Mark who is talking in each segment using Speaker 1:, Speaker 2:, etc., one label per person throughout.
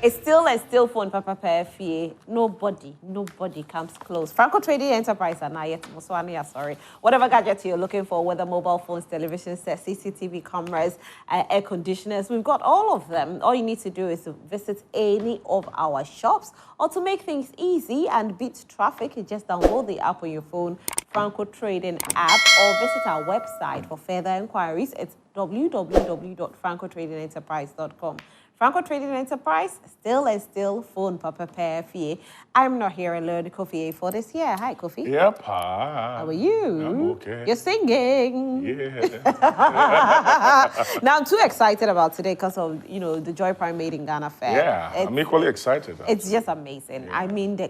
Speaker 1: It's still phone papa PFA. Nobody comes close. Franco Trading Enterprise and I yet sorry. Whatever gadget you're looking for, whether mobile phones, television sets, CCTV cameras, air conditioners, we've got all of them. All you need to do is to visit any of our shops, or to make things easy and beat traffic, you just download the app on your phone, Franco Trading app, or visit our website for further inquiries. It's www.francotradingenterprise.com. Franco Trading Enterprise, still phone papa PFA. I'm not here alone, Kofi, for this year. Hi, Kofi.
Speaker 2: Yep, hi.
Speaker 1: How are you?
Speaker 2: I'm okay.
Speaker 1: You're singing.
Speaker 2: Yeah.
Speaker 1: Now, I'm too excited about today because of, the Joy Prime Made in Ghana fair.
Speaker 2: Yeah, I'm equally excited.
Speaker 1: It's just amazing. Yeah. I mean, the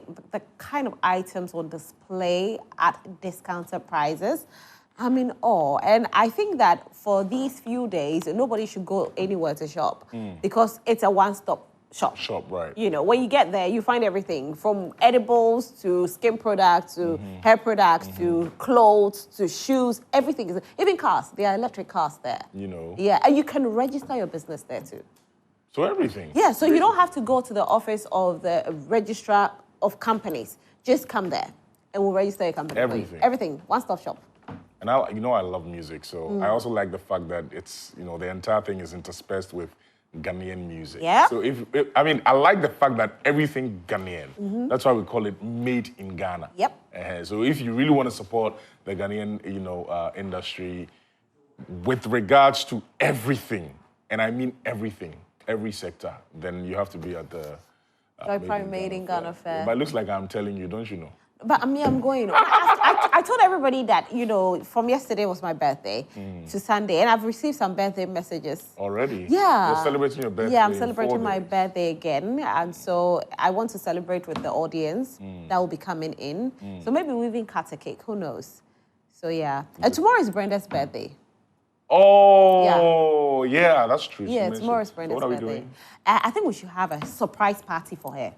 Speaker 1: kind of items on display at discounted prices, I'm in awe. And I think that for these few days, nobody should go anywhere to shop because it's a one-stop shop.
Speaker 2: Right.
Speaker 1: When you get there, you find everything from edibles to skin products to hair products to clothes to shoes, everything. Even cars, there are electric cars there. Yeah, and you can register your business there too.
Speaker 2: So everything?
Speaker 1: Yeah, so you don't have to go to the office of the registrar of companies. Just come there and we'll register your company.
Speaker 2: Everything?
Speaker 1: Everything, one-stop shop.
Speaker 2: And I love music, so I also like the fact that it's, the entire thing is interspersed with Ghanaian music.
Speaker 1: Yeah.
Speaker 2: So I like the fact that everything Ghanaian. That's why we call it Made in Ghana.
Speaker 1: Yep.
Speaker 2: So if you really want to support the Ghanaian, industry with regards to everything, and I mean everything, every sector, then you have to be at the
Speaker 1: Joy Prime Made in Ghana fair.
Speaker 2: But it looks like I'm telling you, don't you know?
Speaker 1: But I'm going. I told everybody that, from yesterday was my birthday to Sunday, and I've received some birthday messages.
Speaker 2: Already?
Speaker 1: Yeah.
Speaker 2: You're celebrating your birthday?
Speaker 1: Yeah, I'm celebrating my birthday again, and so I want to celebrate with the audience that will be coming in. So maybe we even cut a cake, who knows? So yeah. And tomorrow is Brenda's birthday.
Speaker 2: Oh, yeah, that's true.
Speaker 1: Yeah, tomorrow is Brenda's birthday.
Speaker 2: What are we doing?
Speaker 1: I think we should have a surprise party for her.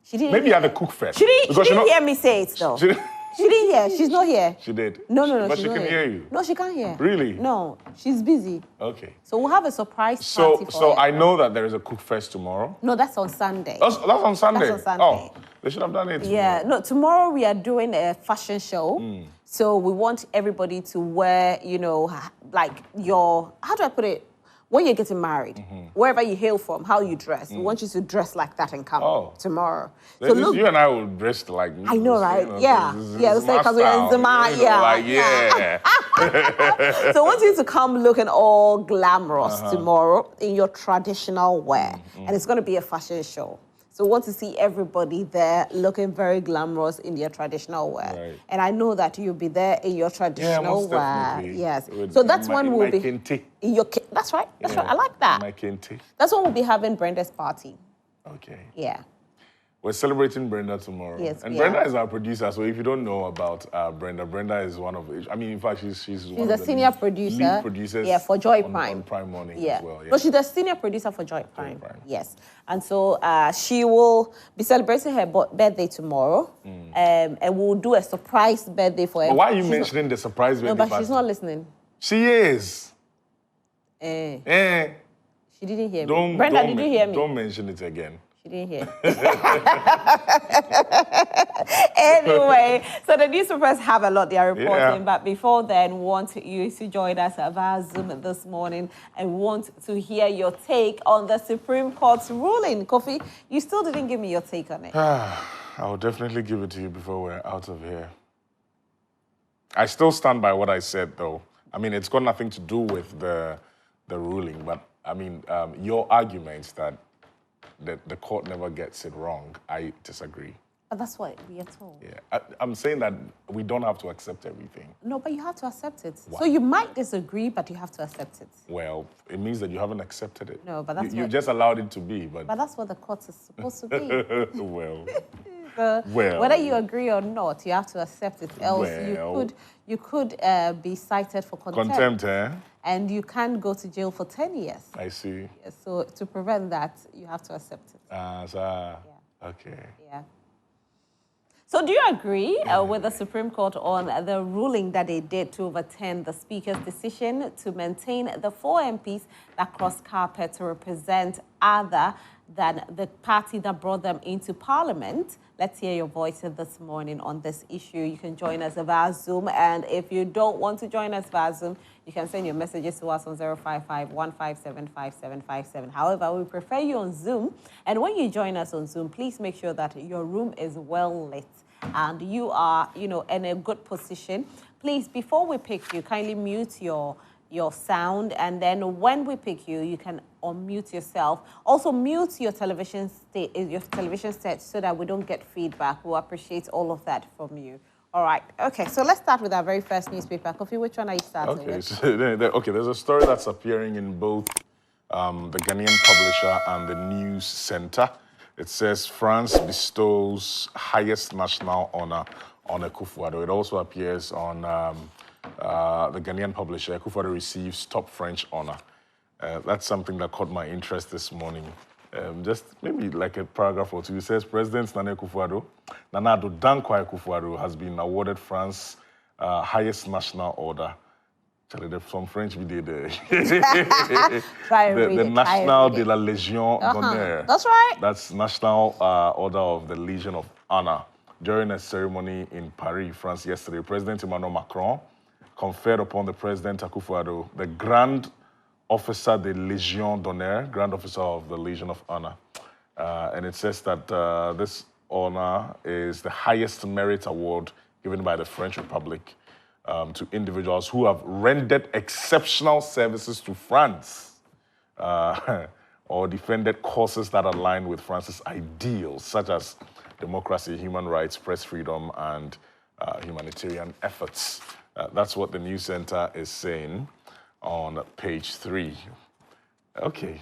Speaker 1: She didn't.
Speaker 2: Maybe at the cook fest.
Speaker 1: She didn't hear me say it though. She didn't hear. She's not here.
Speaker 2: She did.
Speaker 1: No.
Speaker 2: But
Speaker 1: she's
Speaker 2: she
Speaker 1: not
Speaker 2: can hear you.
Speaker 1: No, she can't hear.
Speaker 2: Really?
Speaker 1: No, she's busy.
Speaker 2: Okay.
Speaker 1: So we'll have a surprise party for
Speaker 2: So
Speaker 1: her.
Speaker 2: I know that there is a cook fest tomorrow.
Speaker 1: No, that's on Sunday.
Speaker 2: That's on Sunday.
Speaker 1: That's on Sunday.
Speaker 2: Oh, they should have done it tomorrow.
Speaker 1: Yeah. No, tomorrow we are doing a fashion show. So we want everybody to wear, like how do I put it? When you're getting married, wherever you hail from, how you dress, we want you to dress like that and come tomorrow.
Speaker 2: So look, you and I will dress like.
Speaker 1: I know, right? Yeah. It's like because we're in Zima.
Speaker 2: Yeah.
Speaker 1: So I want you to come looking all glamorous tomorrow in your traditional wear. And it's going to be a fashion show. So we want to see everybody there looking very glamorous in their traditional wear. Right. And I know that you'll be there in your traditional wear.
Speaker 2: Definitely.
Speaker 1: Yes. So that's when we'll be...
Speaker 2: Kente.
Speaker 1: That's right. That's right. I like that.
Speaker 2: My kente.
Speaker 1: That's when we'll be having Brenda's party.
Speaker 2: Okay.
Speaker 1: Yeah.
Speaker 2: We're celebrating Brenda tomorrow.
Speaker 1: Yes,
Speaker 2: and Brenda is our producer, so if you don't know about Brenda is one of, in fact, she's one of the
Speaker 1: senior lead producers. Yeah, for Joy Prime.
Speaker 2: On Prime Morning as well. Yeah.
Speaker 1: No, she's the senior producer for Joy Prime. Yes. And so she will be celebrating her birthday tomorrow, and we'll do a surprise birthday for her.
Speaker 2: But why are you mentioning the surprise birthday?
Speaker 1: No, but she's not listening.
Speaker 2: She is.
Speaker 1: She didn't hear me. Brenda, did you hear me?
Speaker 2: Don't mention it again.
Speaker 1: She didn't hear. Anyway, so the newspapers have a lot they are reporting, but before then, want you to join us via Zoom this morning and want to hear your take on the Supreme Court's ruling. Kofi, you still didn't give me your take on it.
Speaker 2: I'll definitely give it to you before we're out of here. I still stand by what I said, though. It's got nothing to do with the ruling, but your arguments that the court never gets it wrong, I disagree.
Speaker 1: But that's what we are told.
Speaker 2: Yeah, I'm saying that we don't have to accept everything.
Speaker 1: No, but you have to accept it. Why? So you might disagree, but you have to accept it.
Speaker 2: Well, it means that you haven't accepted it.
Speaker 1: No, but that's
Speaker 2: you've just allowed it to be.
Speaker 1: But that's what the court is supposed to be.
Speaker 2: Well,
Speaker 1: whether you agree or not, you have to accept it. Else you could be cited for contempt.
Speaker 2: Contempt, eh?
Speaker 1: And you can't go to jail for 10 years.
Speaker 2: I see.
Speaker 1: So to prevent that, you have to accept it.
Speaker 2: Okay.
Speaker 1: Yeah. So do you agree with the Supreme Court on the ruling that they did to overturn the Speaker's decision to maintain the 4 MPs that crossed carpet to represent other than the party that brought them into parliament. Let's hear your voices this morning on this issue. You can join us via Zoom, and if you don't want to join us via Zoom, you can send your messages to us on 055-157-5757. However, we prefer you on Zoom, and when you join us on Zoom, please make sure that your room is well lit and you are, in a good position. Please, before we pick you, kindly mute your sound, and then when we pick you, you can unmute yourself. Also, mute your television set so that we don't get feedback. We'll appreciate all of that from you. All right. Okay, so let's start with our very first newspaper. Kofi, which one are you starting with?
Speaker 2: Okay, there's a story that's appearing in both the Ghanaian Publisher and the News Center. It says France bestows highest national honor on Akufo-Addo. It also appears on the Ghanaian Publisher. Akufo-Addo receives top French honor. That's something that caught my interest this morning. Just maybe like a paragraph or two. It says President Nana Akufo-Addo Dankwa Akufo-Addo has been awarded France's highest national order. Some French we did the National de la Légion d'honneur.
Speaker 1: That's right.
Speaker 2: That's National Order of the Legion of Honor. During a ceremony in Paris, France yesterday, President Emmanuel Macron conferred upon the President Akufo-Addo the Grand Officer de Légion d'honneur, Grand Officer of the Legion of Honor. And it says that this honor is the highest merit award given by the French Republic to individuals who have rendered exceptional services to France or defended causes that align with France's ideals, such as democracy, human rights, press freedom, and humanitarian efforts. That's what the News Center is saying on page 3. Okay.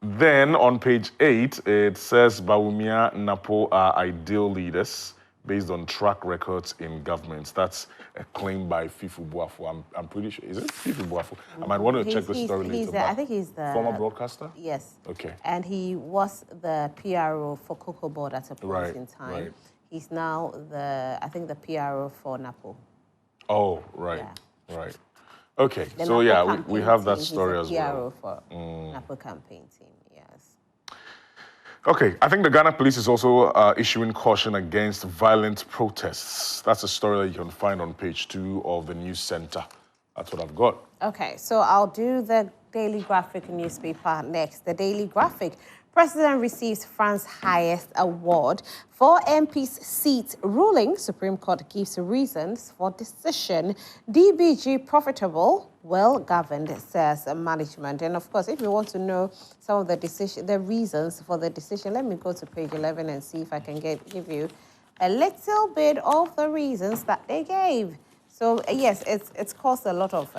Speaker 2: Then on page 8, it says Bawumia Napo are ideal leaders based on track records in governments. That's a claim by Fifu Boafo. I'm pretty sure. Is it Fifu Boafo? I might want to check the story later.
Speaker 1: I think he's the
Speaker 2: former broadcaster?
Speaker 1: Yes.
Speaker 2: Okay.
Speaker 1: And he was the PRO for Cocoa Board at a point in time.
Speaker 2: Right.
Speaker 1: He's now the PRO for Napo.
Speaker 2: Oh, right.
Speaker 1: Yeah.
Speaker 2: Right. Okay.
Speaker 1: The
Speaker 2: So,
Speaker 1: Napo
Speaker 2: yeah, we have that story as
Speaker 1: he's the
Speaker 2: well.
Speaker 1: PRO for Napo campaign team, yes.
Speaker 2: Okay, I think the Ghana police is also issuing caution against violent protests. That's a story that you can find on page 2 of the News Center. That's what I've got.
Speaker 1: Okay, so I'll do the Daily Graphic newspaper next. The Daily Graphic. President receives France's highest award for MP's seat ruling. Supreme Court gives reasons for decision. DBG profitable, well governed, says management. And of course, if you want to know some of the reasons for the decision, let me go to page 11 and see if I can give you a little bit of the reasons that they gave. So yes, it's caused a lot of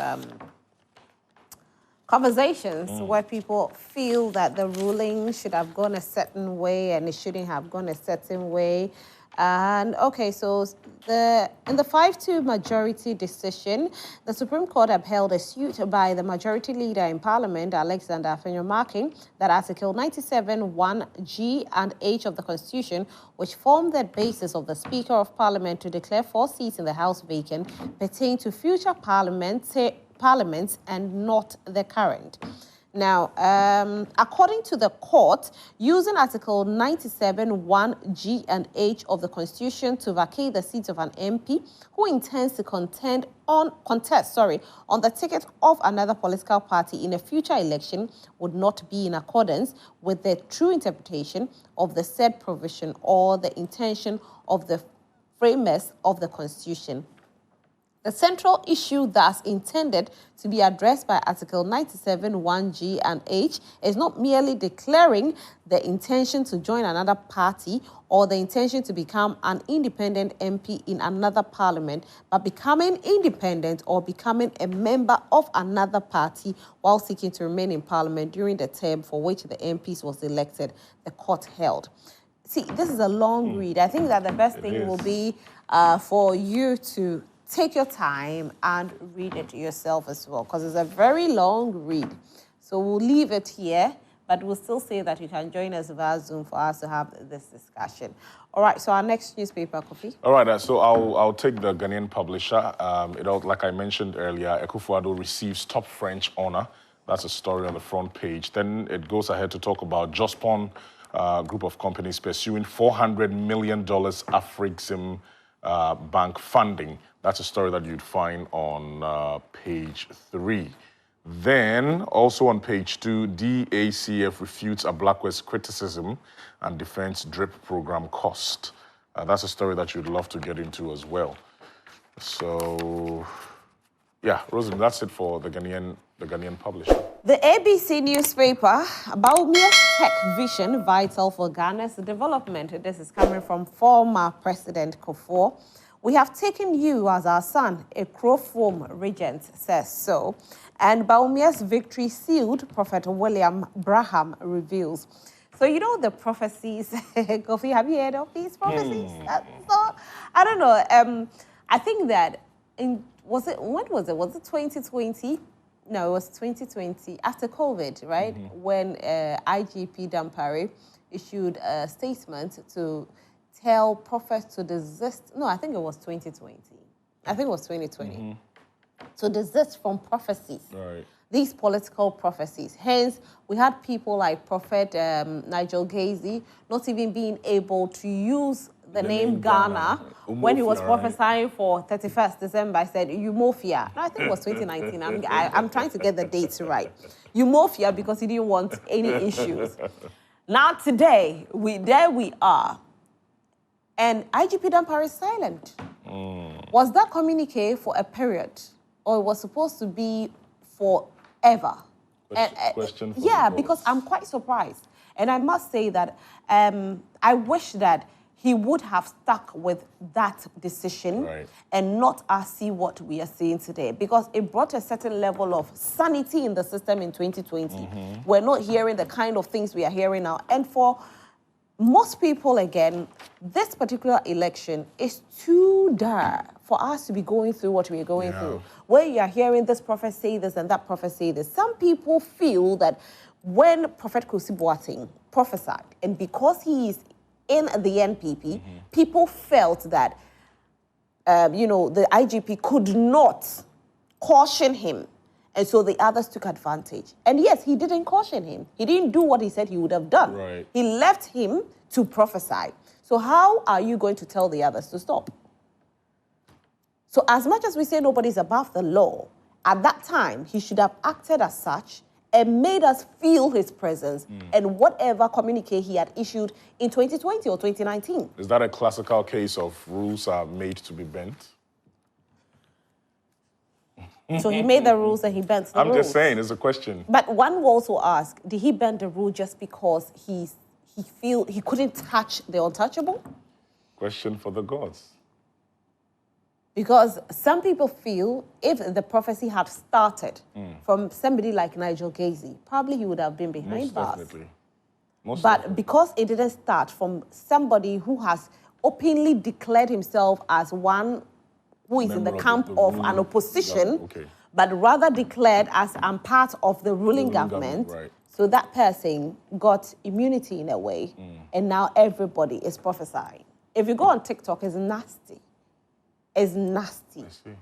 Speaker 1: conversations where people feel that the ruling should have gone a certain way and it shouldn't have gone a certain way. And okay, so in the 5-2 majority decision, the Supreme Court upheld a suit by the majority leader in Parliament, Alexander Afenyo, marking that Article 97(1)(g) and H of the Constitution, which form the basis of the Speaker of Parliament to declare 4 seats in the House vacant, pertain to future parliaments and not the current. Now, according to the court, using Article 97(1)(g) and H of the Constitution to vacate the seat of an MP who intends to contest on the ticket of another political party in a future election would not be in accordance with the true interpretation of the said provision or the intention of the framers of the Constitution. The central issue thus intended to be addressed by Article 97(1)(g) and H is not merely declaring the intention to join another party or the intention to become an independent MP in another parliament, but becoming independent or becoming a member of another party while seeking to remain in parliament during the term for which the MPs was elected, the court held. See, this is a long read. I think that the best thing will be for you to take your time and read it yourself as well, because it's a very long read. So we'll leave it here, but we'll still say that you can join us via Zoom for us to have this discussion. All right, so our next newspaper, Kofi.
Speaker 2: All right, so I'll take the Ghanaian Publisher. Like I mentioned earlier, Akufo-Addo receives top French honor That's a story on the front page. Then it goes ahead to talk about Jospon group of companies pursuing $400 million Afrexim bank funding. That's a story that you'd find on page 3. Then, also on page 2, DACF refutes a Blackwest criticism and defends DRIP program cost. That's a story that you'd love to get into as well. So, yeah, Rosemary, that's it for the Ghanaian publisher.
Speaker 1: The ABC newspaper, Baumia's tech vision vital for Ghana's development. This is coming from former President Kufuor. We have taken you as our son, a Krofrom regent says so. And Baumia's victory sealed, Prophet William Braham reveals. So you know the prophecies, Kofi, have you heard of these prophecies? So, I don't know. I think that, when was it? Was it 2020? No, it was 2020, after COVID, right? When IGP Dampare issued a statement to tell prophets to desist. No, I think it was 2020. I think it was 2020. To desist from prophecies.
Speaker 2: Right.
Speaker 1: These political prophecies. Hence, we had people like Prophet Nigel Gazy not even being able to use the name Ghana when he was prophesying for 31st December. I said, Umofia. No, I think it was 2019. I'm trying to get the dates right. Umofia, because he didn't want any issues. Now today, there we are. And IGP Dampare is silent. Was that communique for a period? Or it was supposed to be forever?
Speaker 2: Question for
Speaker 1: yeah, because I'm quite surprised. And I must say that I wish that he would have stuck with that decision and not see what we are seeing today, because it brought a certain level of sanity in the system in 2020. We're not hearing the kind of things we are hearing now. And for most people, again, this particular election is too dire for us to be going through what we are going through, where you are hearing this prophet say this and that prophet say this. Some people feel that when Prophet Kusi Boateng prophesied, and because he is in the NPP, people felt that, the IGP could not caution him. And so the others took advantage. And yes, he didn't caution him. He didn't do what he said he would have done.
Speaker 2: Right.
Speaker 1: He left him to prophesy. So how are you going to tell the others to stop? So as much as we say nobody's above the law, at that time, he should have acted as such and made us feel his presence and whatever communique he had issued in 2020 or 2019.
Speaker 2: Is that a classical case of rules are made to be bent?
Speaker 1: So he made the rules and he bent the rules.
Speaker 2: I'm just saying, it's a question.
Speaker 1: But one will also ask, did he bend the rule just because he couldn't touch the untouchable?
Speaker 2: Question for the gods.
Speaker 1: Because some people feel if the prophecy had started from somebody like Nigel Gazy, probably he would have been behind bars.
Speaker 2: Definitely.
Speaker 1: But because it didn't start from somebody who has openly declared himself as one who is in the camp of an opposition, but rather declared as I'm part of the ruling government. So that person got immunity in a way, and now everybody is prophesying. If you go on TikTok, it's nasty. It's nasty.
Speaker 2: I see.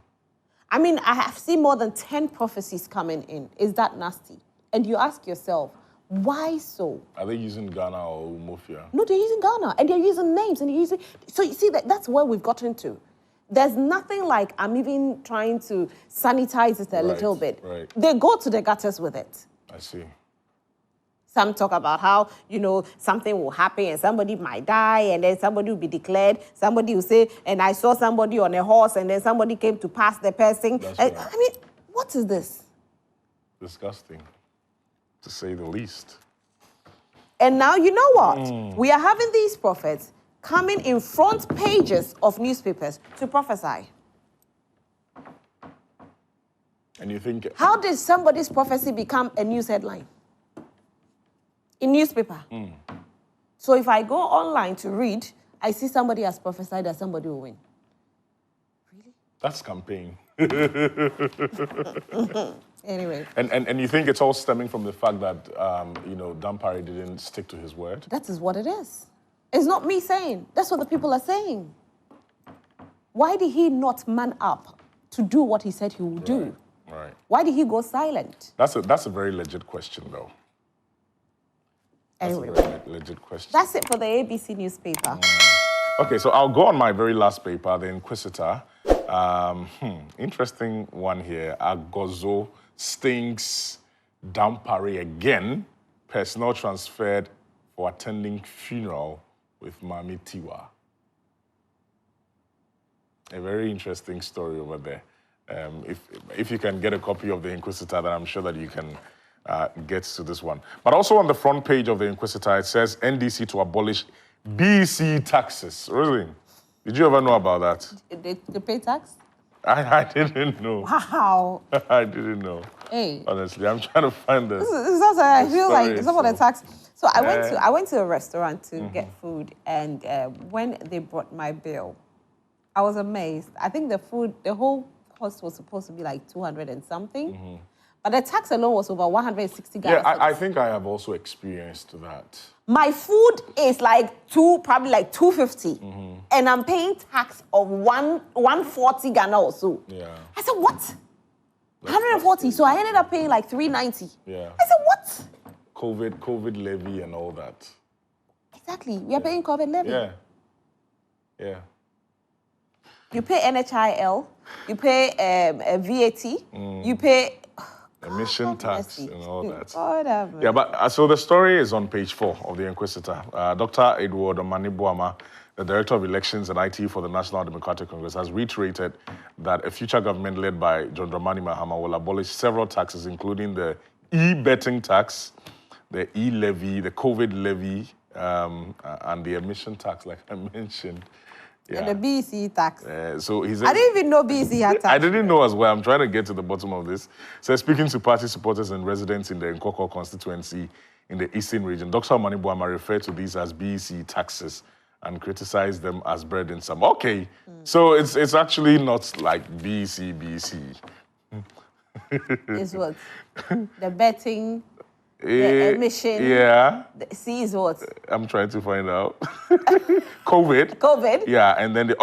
Speaker 1: I mean, I have seen more than 10 prophecies coming in. Is that nasty? And you ask yourself, why so?
Speaker 2: Are they using Ghana or Umofia?
Speaker 1: No, they're using Ghana, and they're using names, and they're using... So you see, that's where we've gotten to. There's nothing like I'm even trying to sanitize it a little bit. They go to the gutters with it.
Speaker 2: I see.
Speaker 1: Some talk about how, something will happen and somebody might die and then somebody will be declared. Somebody will say, and I saw somebody on a horse and then somebody came to pass the person. I mean, what is this?
Speaker 2: Disgusting, to say the least.
Speaker 1: And now you know what? We are having these prophets coming in front pages of newspapers to prophesy.
Speaker 2: And you think...
Speaker 1: How did somebody's prophecy become a news headline? In newspaper. So if I go online to read, I see somebody has prophesied that somebody will win. Really?
Speaker 2: That's campaign.
Speaker 1: Anyway.
Speaker 2: And you think it's all stemming from the fact that, Dampare didn't stick to his word?
Speaker 1: That is what it is. It's not me saying. That's what the people are saying. Why did he not man up to do what he said he would do?
Speaker 2: Right.
Speaker 1: Why did he go silent?
Speaker 2: That's a very legit question, though. That's
Speaker 1: Anyway,
Speaker 2: a very legit question.
Speaker 1: that's it for the ABC newspaper.
Speaker 2: Okay, so I'll go on my very last paper, The Inquisitor. Interesting one here. Agozo stinks Dampare again. Personnel transferred for attending funeral with Mami Tiwa. A very interesting story over there. If you can get a copy of The Inquisitor, then I'm sure that you can get to this one. But also on the front page of The Inquisitor, it says NDC to abolish BC taxes. Really? Did you ever know about that?
Speaker 1: They pay tax?
Speaker 2: I didn't know.
Speaker 1: Wow.
Speaker 2: I didn't know.
Speaker 1: Hey.
Speaker 2: Honestly, I'm trying to find this.
Speaker 1: I feel like some of the tax. So
Speaker 2: Yeah.
Speaker 1: I went to a restaurant to get food, and when they brought my bill, I was amazed. I think the whole cost was supposed to be like 200 and something, but the tax alone was over 160 Ghana.
Speaker 2: Yeah, I think I have also experienced that.
Speaker 1: My food is like probably like 250, and I'm paying tax of 140 Ghana or so.
Speaker 2: Yeah.
Speaker 1: I said, what? 140. So I ended up paying like 390.
Speaker 2: Yeah.
Speaker 1: I said, what?
Speaker 2: COVID levy and all that.
Speaker 1: Exactly. We are paying COVID levy.
Speaker 2: Yeah. Yeah.
Speaker 1: You pay NHIL, you pay VAT, you pay
Speaker 2: Emission tax
Speaker 1: mercy.
Speaker 2: and all that.
Speaker 1: God have mercy.
Speaker 2: Yeah, but so the story is on page 4 of The Inquisitor. Dr. Edward Omanibuama, the Director of Elections and IT for the National Democratic Congress, has reiterated that a future government led by John Dramani Mahama will abolish several taxes, including the e-betting tax, the e-levy, the COVID levy, and the emission tax, like I mentioned. Yeah.
Speaker 1: And the BEC tax.
Speaker 2: So he said,
Speaker 1: I didn't even know BEC had tax.
Speaker 2: I didn't know as well. I'm trying to get to the bottom of this. So speaking to party supporters and residents in the Nkoko constituency in the eastern region, Dr. Omanibuama referred to these as BEC taxes and criticized them as burdensome. Okay, so it's actually not like BEC.
Speaker 1: Is what? The betting, the emission.
Speaker 2: Yeah.
Speaker 1: The C is what?
Speaker 2: I'm trying to find out. COVID.
Speaker 1: COVID.
Speaker 2: Yeah, and then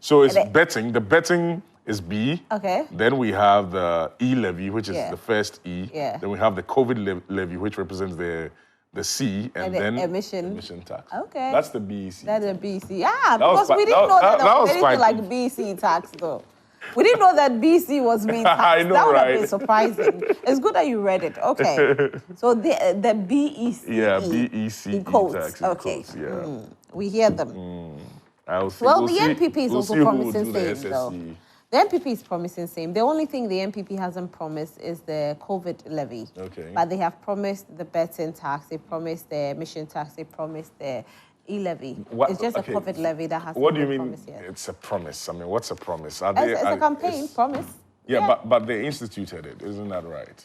Speaker 2: so it's
Speaker 1: And
Speaker 2: betting. The betting is B.
Speaker 1: Okay.
Speaker 2: Then we have the E levy, which is the first E.
Speaker 1: Yeah.
Speaker 2: Then we have the COVID levy, which represents the C, and
Speaker 1: the
Speaker 2: then
Speaker 1: emission
Speaker 2: tax.
Speaker 1: Okay.
Speaker 2: That's the BEC.
Speaker 1: That's the BEC. Yeah,
Speaker 2: was
Speaker 1: because we didn't
Speaker 2: that-
Speaker 1: know
Speaker 2: that-
Speaker 1: that,
Speaker 2: that was
Speaker 1: there was
Speaker 2: quite-
Speaker 1: anything like BEC tax though. We didn't know that BC was being taxed.
Speaker 2: I know,
Speaker 1: that would have
Speaker 2: right?
Speaker 1: been surprising. It's good that you read it. Okay. So the BEC.
Speaker 2: Yeah, BEC
Speaker 1: in quotes.
Speaker 2: tax. In
Speaker 1: Okay.
Speaker 2: quotes, yeah.
Speaker 1: We hear them.
Speaker 2: I'll see.
Speaker 1: Well,
Speaker 2: we'll
Speaker 1: the
Speaker 2: see-
Speaker 1: NPP is
Speaker 2: we'll
Speaker 1: also
Speaker 2: see who will
Speaker 1: promising
Speaker 2: do the
Speaker 1: same, though.
Speaker 2: SSC.
Speaker 1: The NPP is promising same. The only thing the NPP hasn't promised is the COVID levy.
Speaker 2: Okay.
Speaker 1: But they have promised the betting tax. They promised the emission tax. They promised the e-levy. It's just a COVID levy that hasn't
Speaker 2: What do you
Speaker 1: been
Speaker 2: mean
Speaker 1: promised yet.
Speaker 2: it's a promise? I mean, what's a promise?
Speaker 1: It's a campaign promise.
Speaker 2: Yeah, but they instituted it, isn't that right?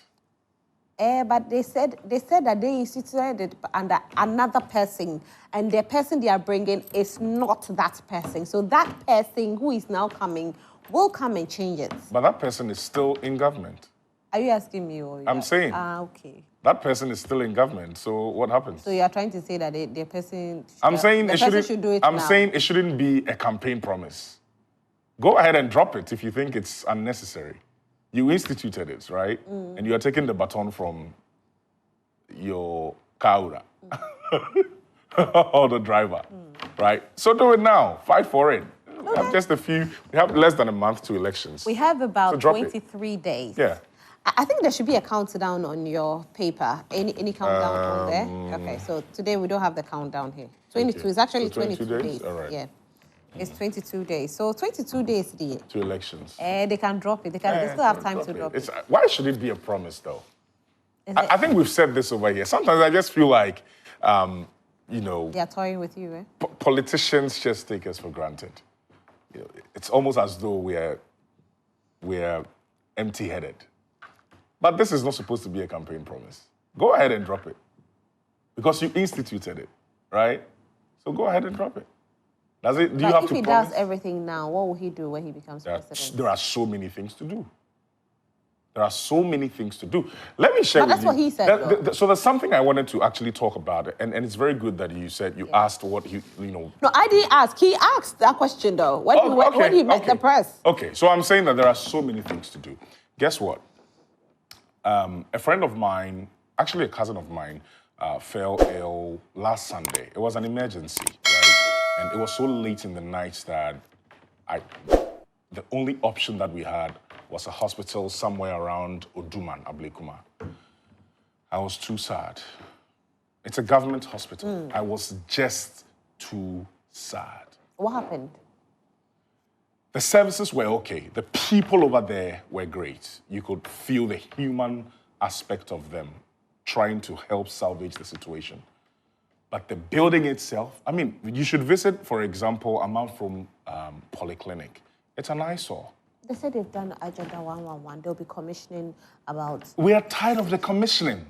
Speaker 1: But they said that they instituted it under another person, and the person they are bringing is not that person. So that person who is now coming will come and change it.
Speaker 2: But that person is still in government.
Speaker 1: Are you asking me? Or
Speaker 2: I'm saying.
Speaker 1: Okay.
Speaker 2: That person is still in government. So what happens?
Speaker 1: So you are trying to say that the person.
Speaker 2: I'm saying
Speaker 1: the
Speaker 2: it
Speaker 1: person
Speaker 2: shouldn't.
Speaker 1: should do it
Speaker 2: I'm
Speaker 1: now.
Speaker 2: saying it shouldn't be a campaign promise. Go ahead and drop it if you think it's unnecessary. You instituted it, right? And you are taking the baton from your kaura or the driver, right? So do it now. Fight for it. We have just we have less than a month to elections.
Speaker 1: We have
Speaker 2: So
Speaker 1: about
Speaker 2: drop it.
Speaker 1: 23 days.
Speaker 2: Yeah.
Speaker 1: I think there should be a countdown on your paper. Any countdown on there? Okay, so today we don't have the countdown here. 22.
Speaker 2: Okay.
Speaker 1: It's actually
Speaker 2: So 22
Speaker 1: 22
Speaker 2: days?
Speaker 1: days.
Speaker 2: All right.
Speaker 1: Yeah. It's 22 days. So 22 days, dear.
Speaker 2: To elections.
Speaker 1: They can drop it. They still have time to drop it.
Speaker 2: Why should it be a promise, though?
Speaker 1: Is
Speaker 2: I think we've said this over here. Sometimes I just feel like,
Speaker 1: They are toying with you, eh?
Speaker 2: Politicians just take us for granted. You know, it's almost as though we're empty-headed. But this is not supposed to be a campaign promise. Go ahead and drop it. Because you instituted it, right? So go ahead and drop it. Do you have
Speaker 1: if
Speaker 2: to
Speaker 1: he
Speaker 2: promise?
Speaker 1: does everything now, what will he do when he becomes president?
Speaker 2: There are so many things to do. There are so many things to do. Let me share
Speaker 1: But
Speaker 2: with
Speaker 1: that's
Speaker 2: you.
Speaker 1: what he said, though.
Speaker 2: So there's something I wanted to actually talk about, and it's very good that you said you asked what
Speaker 1: No, I didn't ask. He asked that question, though, when he met the press.
Speaker 2: Okay, so I'm saying that there are so many things to do. Guess what? A friend of mine, actually a cousin of mine, fell ill last Sunday. It was an emergency, right? And it was so late in the night that the only option that we had was a hospital somewhere around Oduman, Ablekuma. I was too sad. It's a government hospital. I was just too sad.
Speaker 1: What happened?
Speaker 2: The services were okay. The people over there were great. You could feel the human aspect of them trying to help salvage the situation. But the building itself, I mean, you should visit, for example, Amount from Polyclinic. It's an eyesore.
Speaker 1: They said they've done Agenda 111. They'll be commissioning about...
Speaker 2: We are tired of the commissioning.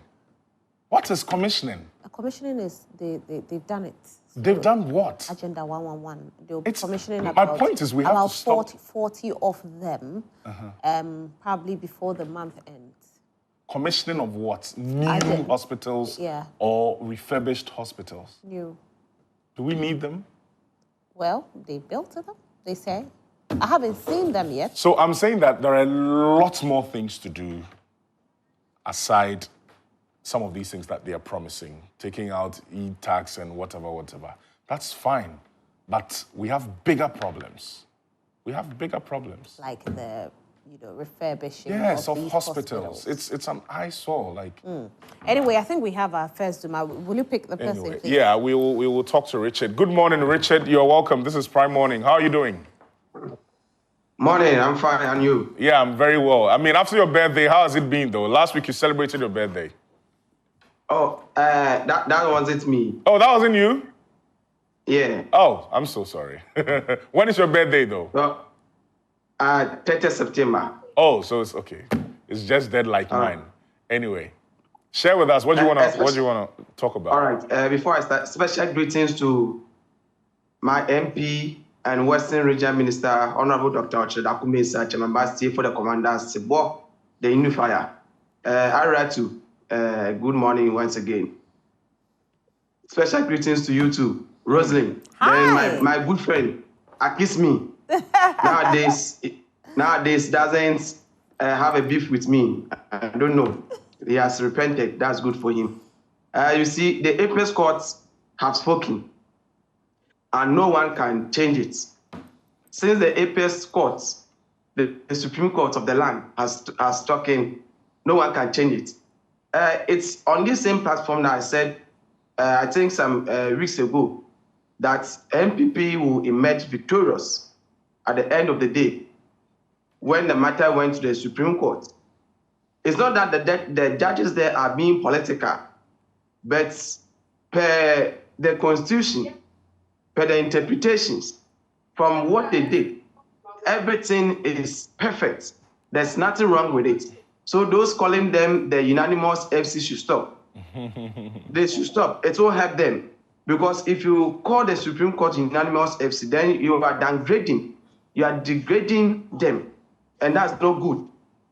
Speaker 2: What is commissioning?
Speaker 1: Commissioning is, they've done it. So
Speaker 2: They've done what?
Speaker 1: Agenda 111. They'll be commissioning
Speaker 2: my
Speaker 1: about...
Speaker 2: point is we have to stop...
Speaker 1: 40 of them, probably before the month ends.
Speaker 2: Commissioning of what? New hospitals or refurbished hospitals?
Speaker 1: New.
Speaker 2: Do we need them?
Speaker 1: Well, they built them, they say. I haven't seen them yet.
Speaker 2: So I'm saying that there are a lot more things to do aside some of these things that they are promising, taking out e-tax and whatever. That's fine. But we have bigger problems. We have bigger problems.
Speaker 1: Like the, refurbishing
Speaker 2: of hospitals. It's an eyesore.
Speaker 1: Anyway, I think we have our first Zuma. Will you pick the person, please?
Speaker 2: Yeah, we will talk to Richard. Good morning, Richard. You're welcome. This is Prime Morning. How are you doing?
Speaker 3: Morning, I'm fine, and you?
Speaker 2: Yeah, I'm very well. I mean, after your birthday, how has it been, though? Last week you celebrated your birthday.
Speaker 3: Oh, that wasn't me.
Speaker 2: Oh, that wasn't you?
Speaker 3: Yeah.
Speaker 2: Oh, I'm so sorry. When is your birthday, though?
Speaker 3: Well, 30th September.
Speaker 2: Oh, so it's okay. It's just dead like mine. Anyway, share with us what do you want to talk about.
Speaker 3: All right. Before I start, special greetings to my MP and Western Region Minister, Honorable Dr. Ochedakume Sachemambasti for the Commanders, Sebo, the Unifier. Aratu, good morning once again. Special greetings to you too, Rosalind.
Speaker 1: Hi.
Speaker 3: Then my good friend, Akismi. Nowadays doesn't have a beef with me. I don't know. He has repented. That's good for him. You see, the apex courts have spoken, and no one can change it. Since the apex courts, the Supreme Court of the land has spoken, no one can change it. It's on this same platform that I said, I think some weeks ago, that MPP will emerge victorious at the end of the day when the matter went to the Supreme Court. It's not that the judges there are being political, but per the Constitution, per the interpretations, from what they did, everything is perfect. There's nothing wrong with it. So those calling them the unanimous FC should stop. They should stop. It will help them. Because if you call the Supreme Court unanimous FC, then you are downgrading. You are degrading them. And that's no good.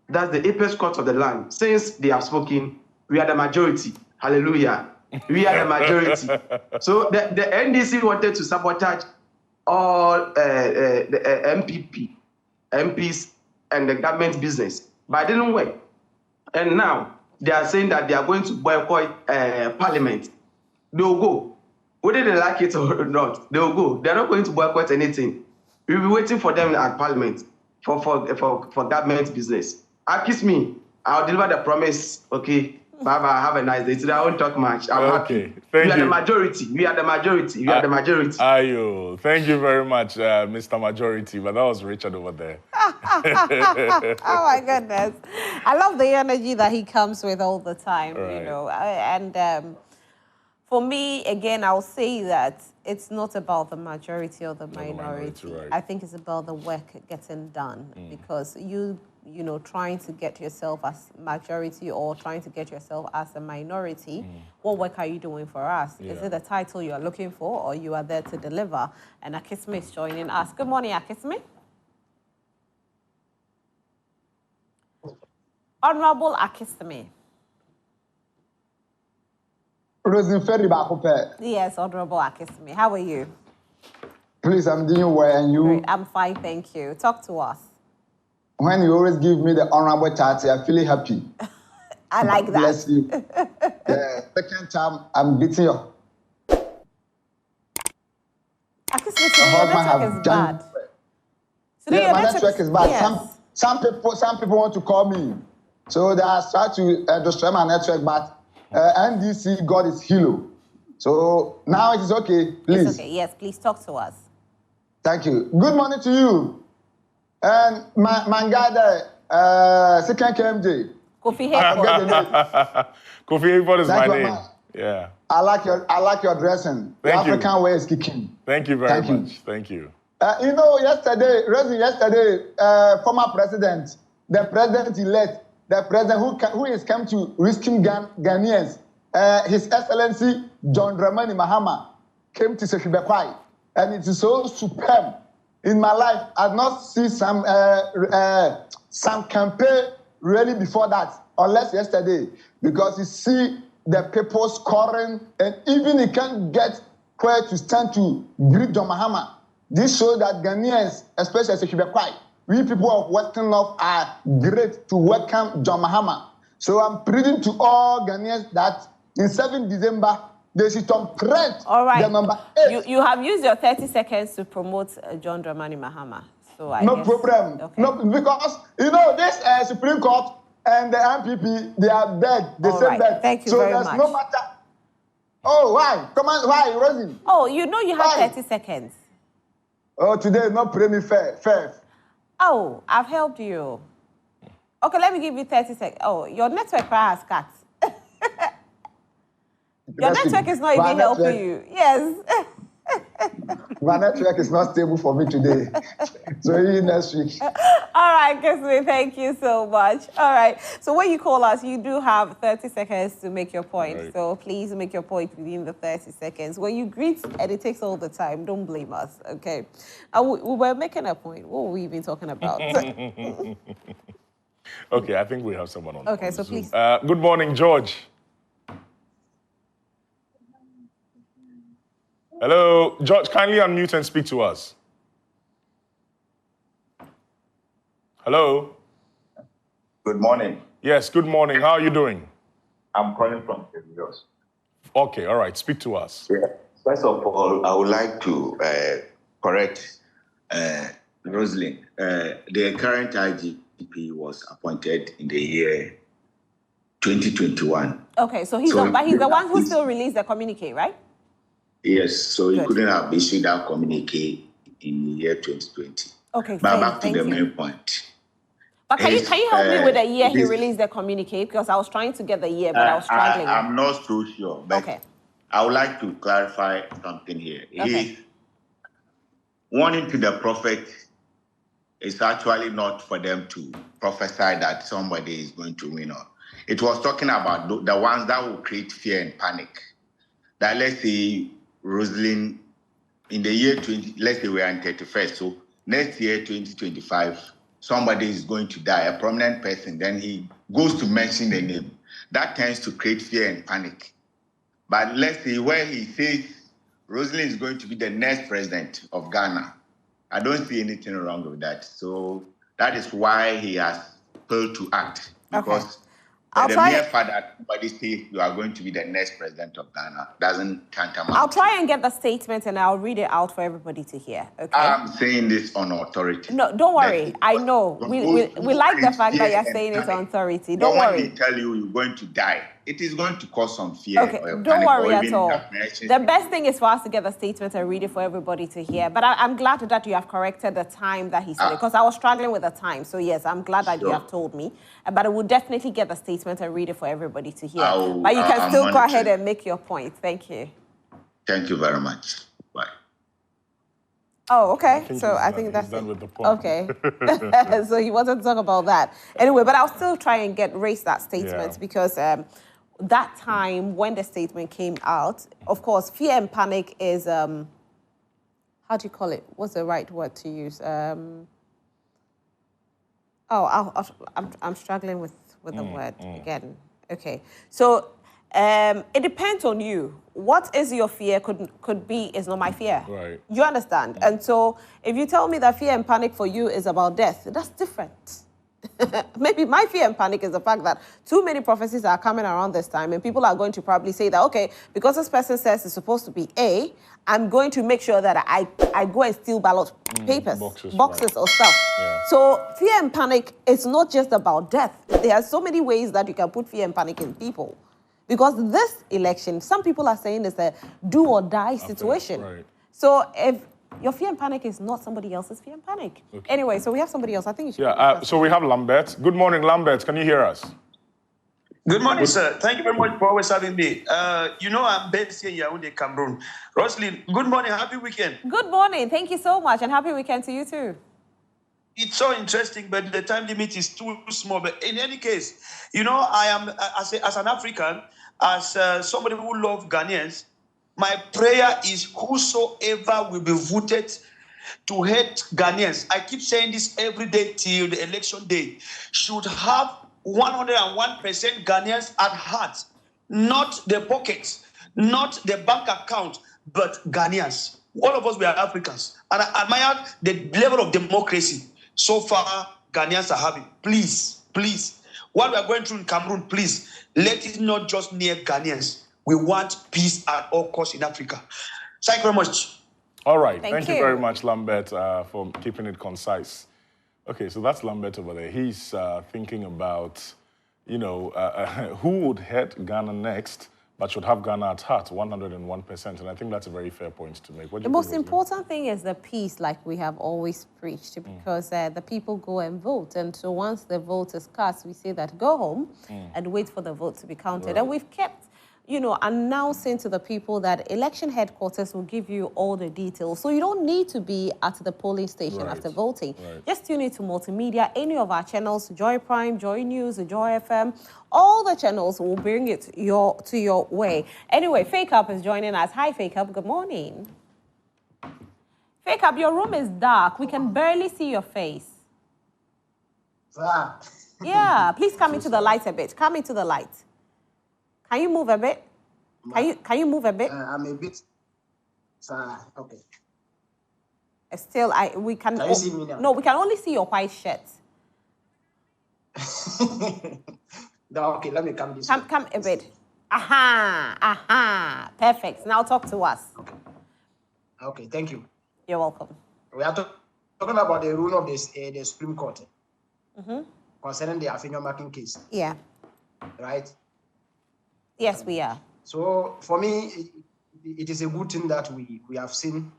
Speaker 3: That's the apex court of the land. Since they have spoken, we are the majority. Hallelujah. We are the majority. So the NDC wanted to sabotage all the MPs, and the government business. But it didn't work. And now they are saying that they are going to boycott Parliament. They will go. Whether they like it or not, they will go. They are not going to boycott anything. We will be waiting for them at Parliament for government business. Kiss me. I'll deliver the promise. Okay. Bye-bye. Have a nice day. Today I won't talk much. I'm happy.
Speaker 2: Thank you.
Speaker 3: We are the majority. We are the majority. We are the majority.
Speaker 2: Ayo. Thank you very much, Mr. Majority. But that was Richard over there.
Speaker 1: Oh my goodness. I love the energy that he comes with all the time,
Speaker 2: right.
Speaker 1: And for me, again, I'll say that it's not about the majority or the minority.
Speaker 2: Right.
Speaker 1: I think it's about the work getting done because you trying to get yourself as majority or trying to get yourself as a minority, what work are you doing for us?
Speaker 2: Yeah.
Speaker 1: Is it the title you are looking for or you are there to deliver? And Akisme is joining us. Good morning, Akisme. Honorable Akisme. Yes, Honorable Akisme. How are you?
Speaker 4: Please, I'm doing well, and you?
Speaker 1: Great. I'm fine, thank you. Talk to us.
Speaker 4: When you always give me the honorable title, I feel happy.
Speaker 1: I like that.
Speaker 4: Bless you. The second time, I'm beating you.
Speaker 1: I can see today your network is bad. Today
Speaker 4: Yeah, my network is bad.
Speaker 1: Yes.
Speaker 4: Some people want to call me, so they are trying to destroy my network. But NDC God is hero. So now it is okay. Please.
Speaker 1: It's okay. Yes, please talk to us.
Speaker 4: Thank you. Good morning to you. And my guy there, second KMJ.
Speaker 1: Kofi Hayford.
Speaker 2: Kofi Hayford is my name. Yeah.
Speaker 4: I like your dressing.
Speaker 2: Thank
Speaker 4: the
Speaker 2: you.
Speaker 4: African way is kicking.
Speaker 2: Thank you very much. Thank you.
Speaker 4: You know, yesterday, former president, the president-elect, the president who is come to risking Ghanaians, His Excellency John Dramani Mahama, came to Sekhibekwai, and it is so superb. In my life, I've not seen some campaign really before that, unless yesterday, because you see the people scoring, and even you can't get where to stand to greet John Mahama. This shows that Ghanaians, especially Sekhibekwai, we people of Western North are great to welcome John Mahama. So I'm pleading to all Ghanaians that in 7 December, they should print the number 8.
Speaker 1: You have used your 30 seconds to promote John Dramani Mahama. So I
Speaker 4: no
Speaker 1: guess,
Speaker 4: problem.
Speaker 1: Okay.
Speaker 4: No, because, you know, this Supreme Court and the MPP, they are bad. They say bad.
Speaker 1: Thank you very much.
Speaker 4: So there's no matter. Oh, why? Come on, why, Rosie?
Speaker 1: Oh, you know you have 30 seconds.
Speaker 4: Oh, today, not pray me fair.
Speaker 1: Oh, I've helped you. Okay, let me give you 30 seconds. Oh, your network has cut. Your network is not even helping you. Yes.
Speaker 4: My network is not stable for me today. So see you next week.
Speaker 1: All right, Keswe, thank you so much. All right. So when you call us, you do have 30 seconds to make your point. Right. So please make your point within the 30 seconds. When you greet and it takes all the time, don't blame us, okay? We were making a point. What were we even talking about?
Speaker 2: Okay, I think we have someone on.
Speaker 1: Okay,
Speaker 2: on
Speaker 1: so
Speaker 2: Zoom.
Speaker 1: please.
Speaker 2: Good morning, George. Hello, George, kindly unmute and speak to us. Hello?
Speaker 5: Good morning.
Speaker 2: Yes, good morning. How are you doing?
Speaker 5: I'm calling from Lagos.
Speaker 2: Okay, all right. Speak to us.
Speaker 5: Yeah. First of all, I would like to correct Rosalind. The current IGP was appointed in the year 2021.
Speaker 1: Okay, so he's the one who still released the communique, right?
Speaker 5: Yes, so he couldn't have issued that communique in the year 2020.
Speaker 1: Okay,
Speaker 5: but back to the main point.
Speaker 1: But can you help me with the year he released the communique? Because I was trying to get the year, but I was struggling.
Speaker 5: I'm not so sure, but
Speaker 1: okay.
Speaker 5: I would like to clarify something here.
Speaker 1: Okay.
Speaker 5: Warning to the prophet is actually not for them to prophesy that somebody is going to win. It was talking about the ones that will create fear and panic. That let's say Rosalind, in the year 20, let's say we are in 31st, so next year, 2025, somebody is going to die, a prominent person, then he goes to mention the name. That tends to create fear and panic. But let's say where he says Rosalind is going to be the next president of Ghana, I don't see anything wrong with that. So that is why he has failed to act, because the mere fact that somebody says you are going to be the next president of Ghana doesn't tantamount.
Speaker 1: I'll try and get the statement and I'll read it out for everybody to hear. Okay.
Speaker 5: I'm saying this on authority.
Speaker 1: No, don't worry. I know. We like the fact that you're saying it on authority. Don't worry.
Speaker 5: When they tell you you're going to die, it is going to cause some fear.
Speaker 1: Okay, don't worry at all. The best thing is for us to get the statement and read it for everybody to hear. But I'm glad that you have corrected the time that he said it, because I was struggling with the time. So yes, I'm glad that you have told me. But I will definitely get the statement and read it for everybody to hear. But you can still go ahead and make your point. Thank you.
Speaker 5: Thank you very much. Bye.
Speaker 1: Oh, okay. I think that's
Speaker 2: done with the point.
Speaker 1: Okay. So he wanted to talk about that. Anyway, but I'll still try and raise that statement because that time when the statement came out, of course, fear and panic is, how do you call it? What's the right word to use? I'm struggling with the word again. Okay. So it depends on you. What is your fear could be is not my fear.
Speaker 2: Right.
Speaker 1: You understand? And so if you tell me that fear and panic for you is about death, that's different. maybe my fear and panic is the fact that too many prophecies are coming around this time, and people are going to probably say that, okay, because this person says it's supposed to be A, I'm going to make sure that I go and steal ballot papers, boxes right. Or stuff. Yeah. So fear and panic is not just about death. There are so many ways that you can put fear and panic in people. Because this election, some people are saying it's a do or die situation. Right. So if your fear and panic is not somebody else's fear and panic. Okay. Anyway, so we have somebody else. I think you should.
Speaker 2: Yeah, so we have Lambert. Good morning, Lambert. Can you hear us?
Speaker 6: Good morning, sir. Thank you very much for always having me. I'm based here in Yaoundé, Cameroon. Roslyn, good morning. Happy weekend.
Speaker 1: Good morning. Thank you so much, and happy weekend to you too.
Speaker 6: It's so interesting, but the time limit is too small. But in any case, I am, as an African, as somebody who loves Ghanaians, my prayer is whosoever will be voted to hate Ghanaians, I keep saying this every day till the election day, should have 101% Ghanaians at heart, not the pockets, not the bank account, but Ghanaians. All of us, we are Africans. And I admire the level of democracy so far Ghanaians are having. Please, please, what we are going through in Cameroon, please, let it not just near Ghanaians. We want peace at all costs in Africa. Thank you very much.
Speaker 2: All right. Thank you very much, Lambert, for keeping it concise. Okay, so that's Lambert over there. He's thinking about, who would head Ghana next, but should have Ghana at heart, 101%. And I think that's a very fair point to make.
Speaker 1: The most important thing is the peace, like we have always preached, because the people go and vote. And so once the vote is cast, we say that go home and wait for the vote to be counted. Right. And we've kept announcing to the people that election headquarters will give you all the details. So you don't need to be at the polling station after voting. Right. Just tune into multimedia, any of our channels, Joy Prime, Joy News, Joy FM. All the channels will bring it to your way. Anyway, Fake Up is joining us. Hi, Fake Up. Good morning. Fake Up, your room is dark. We can barely see your face. Yeah, please come into the light a bit. Come into the light. Can you move a bit? Can you move a bit?
Speaker 7: I'm a bit. Okay.
Speaker 1: Still, we can.
Speaker 7: Can you see me now?
Speaker 1: No, we can only see your white shirt.
Speaker 7: No, okay, let me come this way.
Speaker 1: Come a bit. Aha. Perfect. Now talk to us.
Speaker 7: Okay, thank you.
Speaker 1: You're welcome.
Speaker 7: We are talking about the rule of the Supreme Court concerning the Afenyo marking case.
Speaker 1: Yeah.
Speaker 7: Right?
Speaker 1: Yes, we are.
Speaker 7: So for me, it is a good thing that we have seen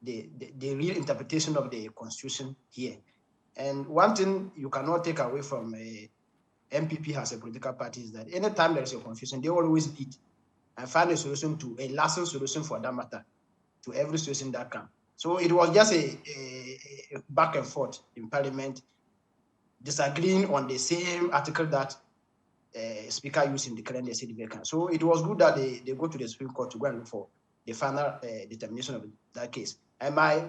Speaker 7: the real interpretation of the Constitution here. And one thing you cannot take away from MPP as a political party is that anytime there is a confusion, they always lead and find a solution to a lasting solution for that matter to every situation that comes. So it was just a back and forth in Parliament, disagreeing on the same article that Speaker used in declaring the city vacant. So it was good that they go to the Supreme Court to go and look for the final determination of that case. And my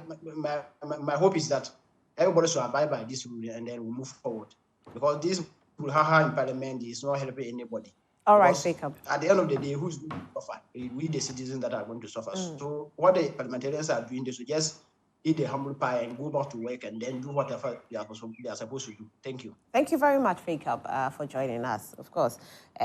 Speaker 7: hope is that everybody should abide by this rule and then we'll move forward. Because this brouhaha in Parliament is not helping anybody.
Speaker 1: All right, Fake Up.
Speaker 7: At the end of the day, who's going to suffer? We, the citizens that are going to suffer. So what the parliamentarians are doing, they should just eat the humble pie and go back to work and then do whatever they are supposed to do. Thank you.
Speaker 1: Thank you very much, Fake Up, for joining us, of course.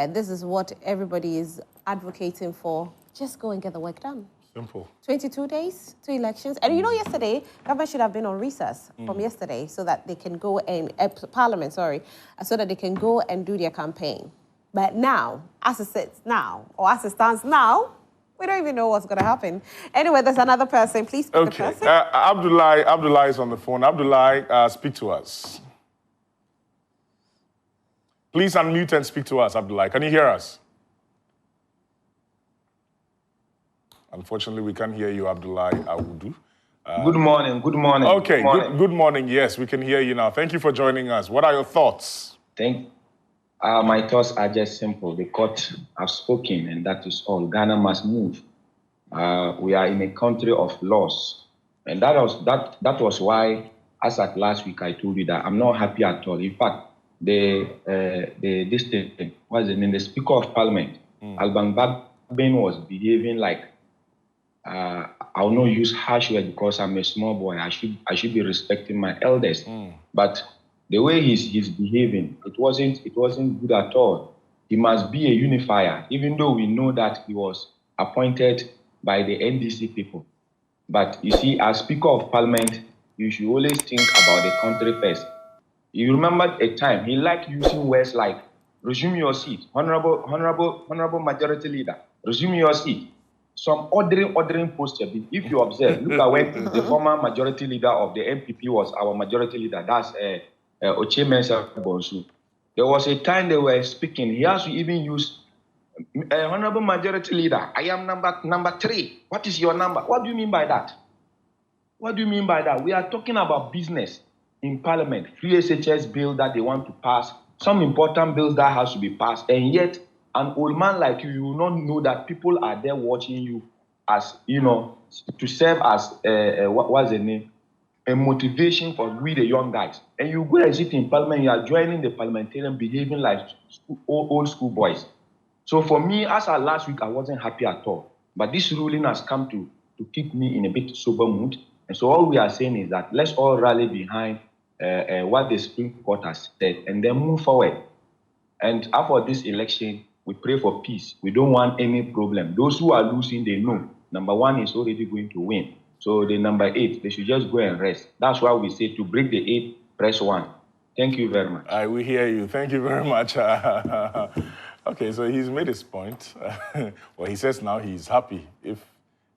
Speaker 1: This is what everybody is advocating for. Just go and get the work done.
Speaker 2: Simple.
Speaker 1: 22 days to elections. And yesterday, government should have been on recess from yesterday so that they can go and, Parliament, sorry, so that they can go and do their campaign. But now, as it sits now, or as it stands now, we don't even know what's going to happen. Anyway, there's another person. Please speak the person.
Speaker 2: Abdullah is on the phone. Abdullah, speak to us. Please unmute and speak to us, Abdullah. Can you hear us? Unfortunately, we can't hear you, Abdullah Awudu.
Speaker 8: Good morning. Good morning.
Speaker 2: Okay, good morning. Yes, we can hear you now. Thank you for joining us. What are your thoughts?
Speaker 8: My thoughts are just simple. The court have spoken, and that is all. Ghana must move. We are in a country of laws, and that was why, as at last week, I told you that I'm not happy at all. In fact, the Speaker of Parliament, Alban Bagbin, was behaving like I will not use harsh words because I'm a small boy. I should be respecting my elders. But The way he's behaving, it wasn't good at all. He must be a unifier, even though we know that he was appointed by the NDC people. But you see, as Speaker of Parliament, you should always think about the country first. You remember a time he liked using words like "resume your seat, honorable majority leader, resume your seat." Some ordering posture. If you observe, look at when the former majority leader of the MPP was our majority leader. That's Oche Mensah Bonsu. There was a time they were speaking. He has to even use honorable majority leader. I am number 3. What is your number? What do you mean by that? What do you mean by that? We are talking about business in Parliament, free SHS bill that they want to pass, some important bills that has to be passed, and yet an old man like you will not know that people are there watching you as, to serve as, what's the name? A motivation for we the young guys. And you go and sit in Parliament, you are joining the parliamentarian behaving like old school boys. So for me, as of last week, I wasn't happy at all. But this ruling has come to keep me in a bit sober mood. And so all we are saying is that let's all rally behind what the Supreme Court has said and then move forward. And after this election, we pray for peace. We don't want any problem. Those who are losing, they know. Number 1 is already going to win. So the number 8, they should just go and rest. That's why we say to break the 8, press 1. Thank you very much.
Speaker 2: We hear you. Thank you very much. Okay, so he's made his point. Well, he says now he's happy.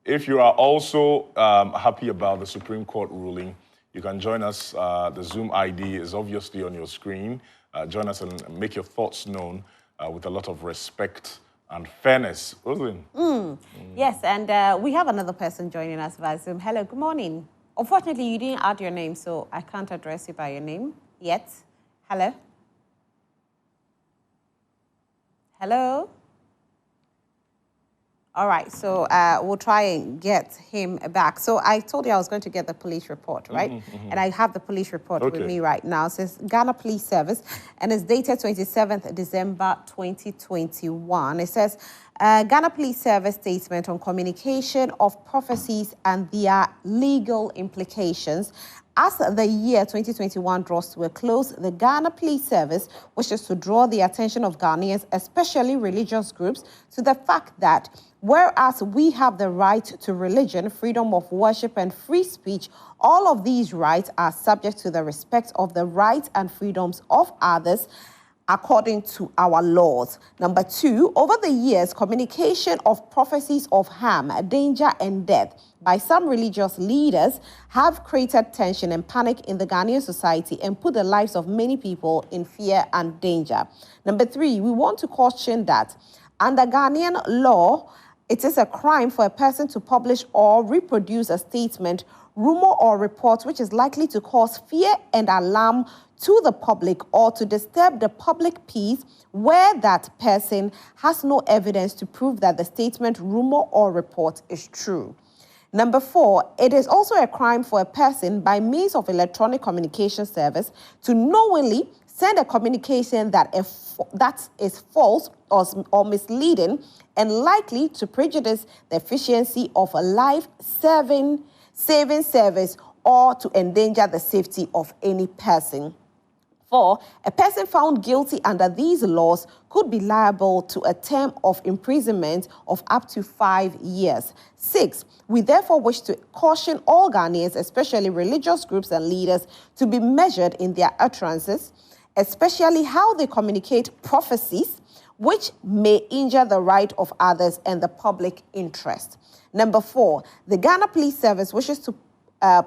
Speaker 2: If you are also happy about the Supreme Court ruling, you can join us. The Zoom ID is obviously on your screen. Join us and make your thoughts known with a lot of respect and fairness. Roslyn?
Speaker 1: Yes, and we have another person joining us via Zoom. Hello, good morning. Unfortunately, you didn't add your name, so I can't address you by your name yet. Hello? Hello? All right, so we'll try and get him back. So I told you I was going to get the police report, right? And I have the police report with me right now. It says Ghana Police Service, and it's dated 27th December 2021. It says Ghana Police Service statement on communication of prophecies and their legal implications. As the year 2021 draws to a close, the Ghana Police Service wishes to draw the attention of Ghanaians, especially religious groups, to the fact that whereas we have the right to religion, freedom of worship, and free speech, all of these rights are subject to the respect of the rights and freedoms of others according to our laws. Number 2, over the years, communication of prophecies of harm, danger, and death by some religious leaders have created tension and panic in the Ghanaian society and put the lives of many people in fear and danger. Number 3, we want to caution that under Ghanaian law, it is a crime for a person to publish or reproduce a statement, rumor, or report which is likely to cause fear and alarm to the public or to disturb the public peace where that person has no evidence to prove that the statement, rumor, or report is true. Number 4, it is also a crime for a person by means of electronic communication service to knowingly send a communication that is false or misleading and likely to prejudice the efficiency of a life-saving service or to endanger the safety of any person. 4, a person found guilty under these laws could be liable to a term of imprisonment of up to 5 years. 6, we therefore wish to caution all Ghanaians, especially religious groups and leaders, to be measured in their utterances, especially how they communicate prophecies, which may injure the right of others and the public interest. Number 4, the Ghana Police Service wishes to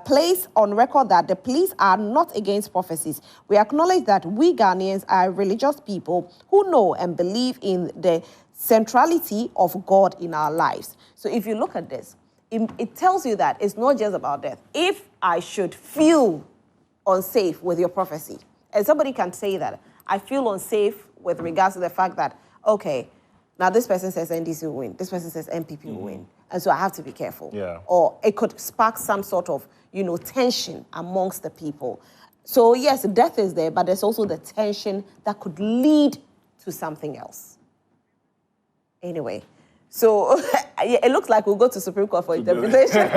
Speaker 1: place on record that the police are not against prophecies. We acknowledge that we Ghanaians are religious people who know and believe in the centrality of God in our lives. So if you look at this, it tells you that it's not just about death. If I should feel unsafe with your prophecy, and somebody can say that, I feel unsafe with regards to the fact that, okay, now this person says NDC will win, this person says MPP will win, and so I have to be careful.
Speaker 2: Yeah.
Speaker 1: Or it could spark some sort of, tension amongst the people. So yes, death is there, but there's also the tension that could lead to something else. Anyway, so it looks like we'll go to Supreme Court for interpretation.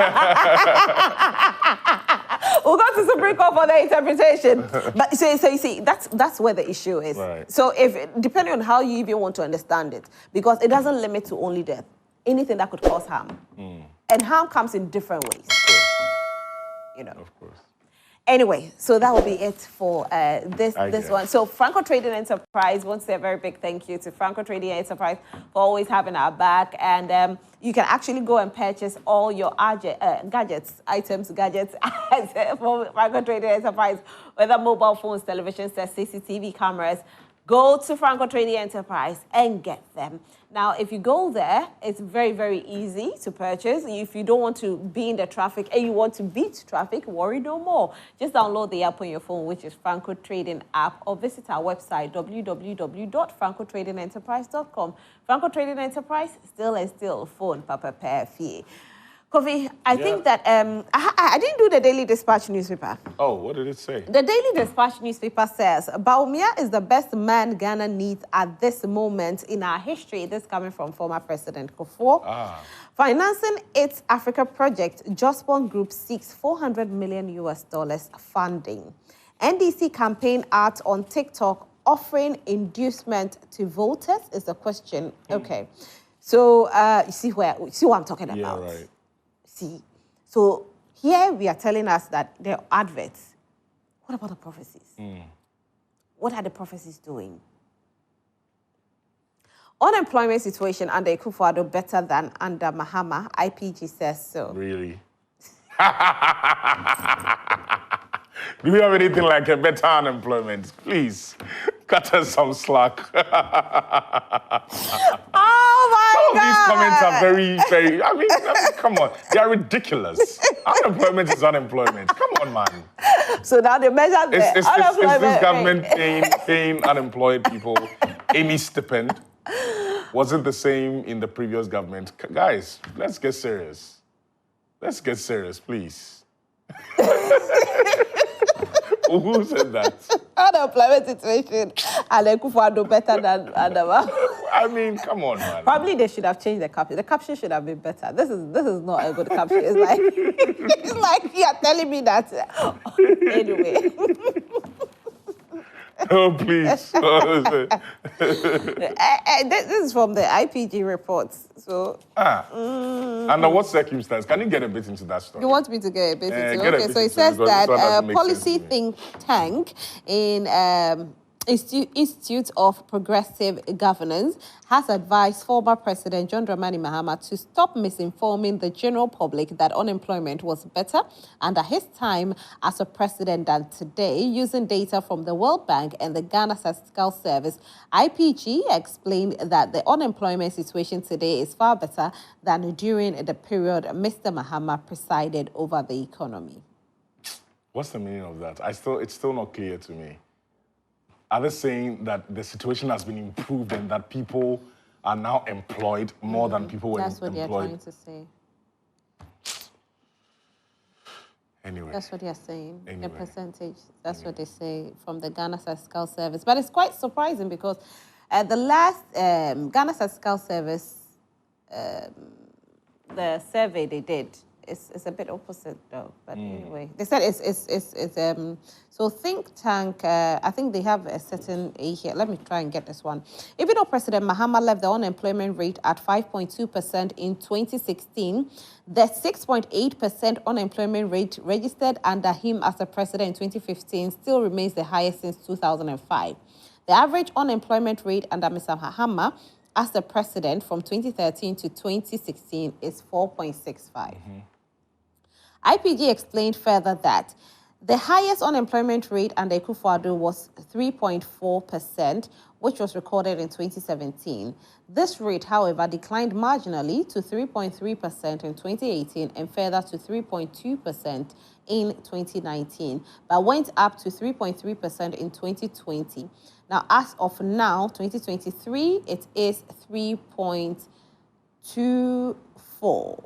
Speaker 1: We'll go to Supreme Court for the interpretation. But so you see, that's where the issue is.
Speaker 2: Right.
Speaker 1: So depending on how you even want to understand it, because it doesn't limit to only death, anything that could cause harm. And harm comes in different ways.
Speaker 2: Of course.
Speaker 1: Anyway, so that will be it for this
Speaker 2: guess.
Speaker 1: one. So Franco Trading Enterprise wants to say a very big thank you to Franco Trading Enterprise for always having our back. And you can actually go and purchase all your gadgets for Franco Trading Enterprise, whether mobile phones, television sets, CCTV cameras. Go to Franco Trading Enterprise and get them. Now, if you go there, it's very, very easy to purchase. If you don't want to be in the traffic and you want to beat traffic, worry no more. Just download the app on your phone, which is Franco Trading app, or visit our website, www.francotradingenterprise.com. Franco Trading Enterprise, still phone, Papa Fee. Kofi, I think that I didn't do the Daily Dispatch newspaper.
Speaker 2: Oh, what did it say?
Speaker 1: The Daily Dispatch newspaper says, Bawumia is the best man Ghana needs at this moment in our history. This coming from former President Kufuor. Financing its Africa project, Jospon Group seeks $400 million funding. NDC campaign art on TikTok offering inducement to voters is the question. Okay. So you see what I'm talking about.
Speaker 2: Yeah, right.
Speaker 1: See, so here we are telling us that there are adverts. What about the prophecies? What are the prophecies doing? Unemployment situation under Akufo-Addo better than under Mahama. IPG says so.
Speaker 2: Really? Do we have anything like a better unemployment? Please, cut us some slack.
Speaker 1: Oh my
Speaker 2: Some of
Speaker 1: God!
Speaker 2: these comments are very, very, I mean, come on. They are ridiculous. Unemployment is unemployment. Come on, man.
Speaker 1: So now they measure the
Speaker 2: Is
Speaker 1: unemployment
Speaker 2: this government
Speaker 1: rate.
Speaker 2: paying unemployed people any stipend? Was it the same in the previous government? Guys, let's get serious. Let's get serious, please. Who said that?
Speaker 1: Unemployment situation and Akufo-Addo better than Adama.
Speaker 2: I mean, come on, man.
Speaker 1: Probably they should have changed the caption. The caption should have been better. This is not a good caption. It's like it's like you are telling me that. Anyway.
Speaker 2: Oh, please.
Speaker 1: This is from the IPG reports. So
Speaker 2: Under what circumstance? Can you get a bit into that story?
Speaker 1: you want me to get a bit into
Speaker 2: Get a
Speaker 1: okay,
Speaker 2: bit
Speaker 1: so it
Speaker 2: into
Speaker 1: says
Speaker 2: because
Speaker 1: that
Speaker 2: this one doesn't make
Speaker 1: policy
Speaker 2: sense to me.
Speaker 1: think tank in Institute of Progressive Governance has advised former President John Dramani Mahama to stop misinforming the general public that unemployment was better under his time as a president than today. Using data from the World Bank and the Ghana Statistical Service, IPG explained that the unemployment situation today is far better than during the period Mr. Mahama presided over the economy.
Speaker 2: What's the meaning of that? It's still not clear to me. Are they saying that the situation has been improved and that people are now employed more than people were
Speaker 1: That's what
Speaker 2: employed?
Speaker 1: they're trying to say.
Speaker 2: Anyway.
Speaker 1: That's what they're saying. The
Speaker 2: Anyway.
Speaker 1: percentage. That's what they say from the Ghana Statistical Service. But it's quite surprising because the last Ghana Statistical Service, the survey they did, it's a bit opposite though. But anyway, they said it's so think tank. I think they have a certain age here. Let me try and get this one. Even though President Mahama left the unemployment rate at 5.2% in 2016, the 6.8% unemployment rate registered under him as the president in 2015 still remains the highest since 2005. The average unemployment rate under Mr. Mahama as the president from 2013 to 2016 is 4.65. IPG explained further that the highest unemployment rate under Akufo-Addo was 3.4%, which was recorded in 2017. This rate, however, declined marginally to 3.3% in 2018 and further to 3.2% in 2019, but went up to 3.3% in 2020. Now, as of now, 2023, it is 3.24.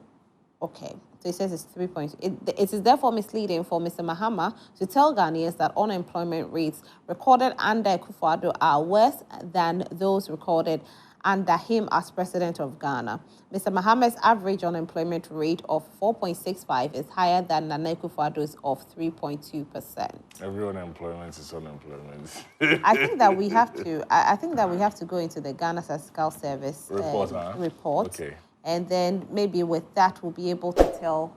Speaker 1: Okay. So it says it's 3 points. It is therefore misleading for Mr. Mahama to tell Ghanaians that unemployment rates recorded under Akufo-Addo are worse than those recorded under him as president of Ghana. Mr. Mohammed's average unemployment rate of 4.65 is higher than Nana Akufo-Addo's of 3.2%.
Speaker 2: Every unemployment is unemployment.
Speaker 1: I think that we have to. I think that we have to go into the Ghana Statistical Service report,
Speaker 2: Okay.
Speaker 1: and then maybe with that we'll be able to tell.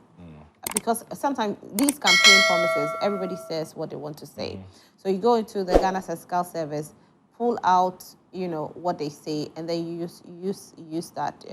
Speaker 1: Because sometimes these campaign promises, everybody says what they want to say. So you go into the Ghana Statistical Service, pull out, what they say, and then you use that,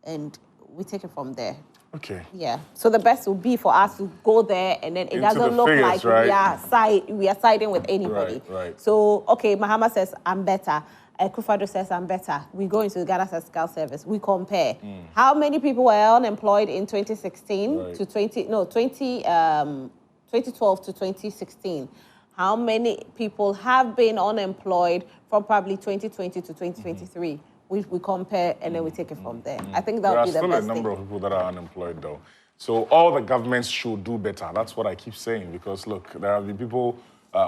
Speaker 1: and we take it from there.
Speaker 2: Okay.
Speaker 1: Yeah. So the best would be for us to go there, and then it
Speaker 2: Into
Speaker 1: doesn't
Speaker 2: the
Speaker 1: look
Speaker 2: figures,
Speaker 1: like
Speaker 2: right?
Speaker 1: we are siding with anybody.
Speaker 2: Right.
Speaker 1: So okay, Mahama says I'm better. Akufo-Addo says I'm better. We go into the Ghana Statistical Service. We compare. How many people were unemployed in 2016 to 2012 to 2016? How many people have been unemployed from probably 2020 to 2023? We compare, and then we take it from there. I think that would be the best thing.
Speaker 2: There are still a number of people that are unemployed, though. So all the governments should do better. That's what I keep saying, because look, there have been people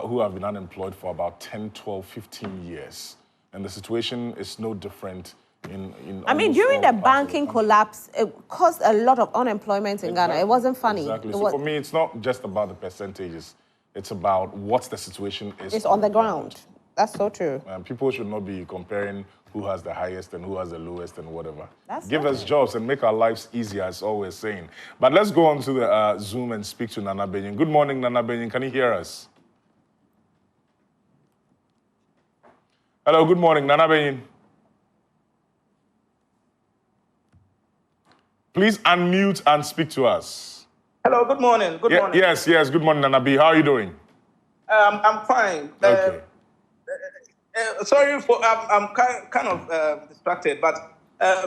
Speaker 2: who have been unemployed for about 10, 12, 15 years. And the situation is no different in
Speaker 1: I mean, during the banking collapse, it caused a lot of unemployment in Ghana. It wasn't funny.
Speaker 2: Exactly. So for me, it's not just about the percentages. It's about what the situation is.
Speaker 1: It's on the ground. That's so true.
Speaker 2: People should not be comparing who has the highest and who has the lowest and whatever.
Speaker 1: Give
Speaker 2: us jobs and make our lives easier, as always saying. But let's go on to the Zoom and speak to Nana Benyin. Good morning, Nana Benyin. Can you hear us? Hello, good morning, Nana Benyin. Please unmute and speak to us.
Speaker 9: Hello, good morning. Good morning.
Speaker 2: Yes, good morning, Nana B. How are you doing?
Speaker 9: I'm fine.
Speaker 2: Okay.
Speaker 9: Sorry for I'm kind of distracted, but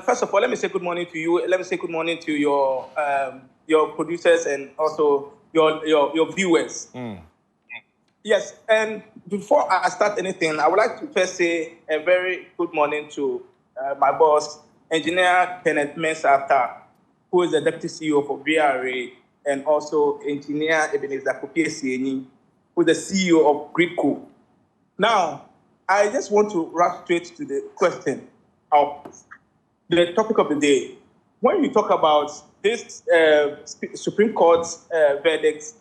Speaker 9: first of all, let me say good morning to you. Let me say good morning to your producers and also your viewers. Yes, and before I start anything, I would like to first say a very good morning to my boss, Engineer Kenneth Mensah, who is the Deputy CEO for BRA, and also Engineer Ebenezer Kopiesieni, who is the CEO of Gridco. Now, I just want to rush straight to the question of the topic of the day. When you talk about this Supreme Court's verdict,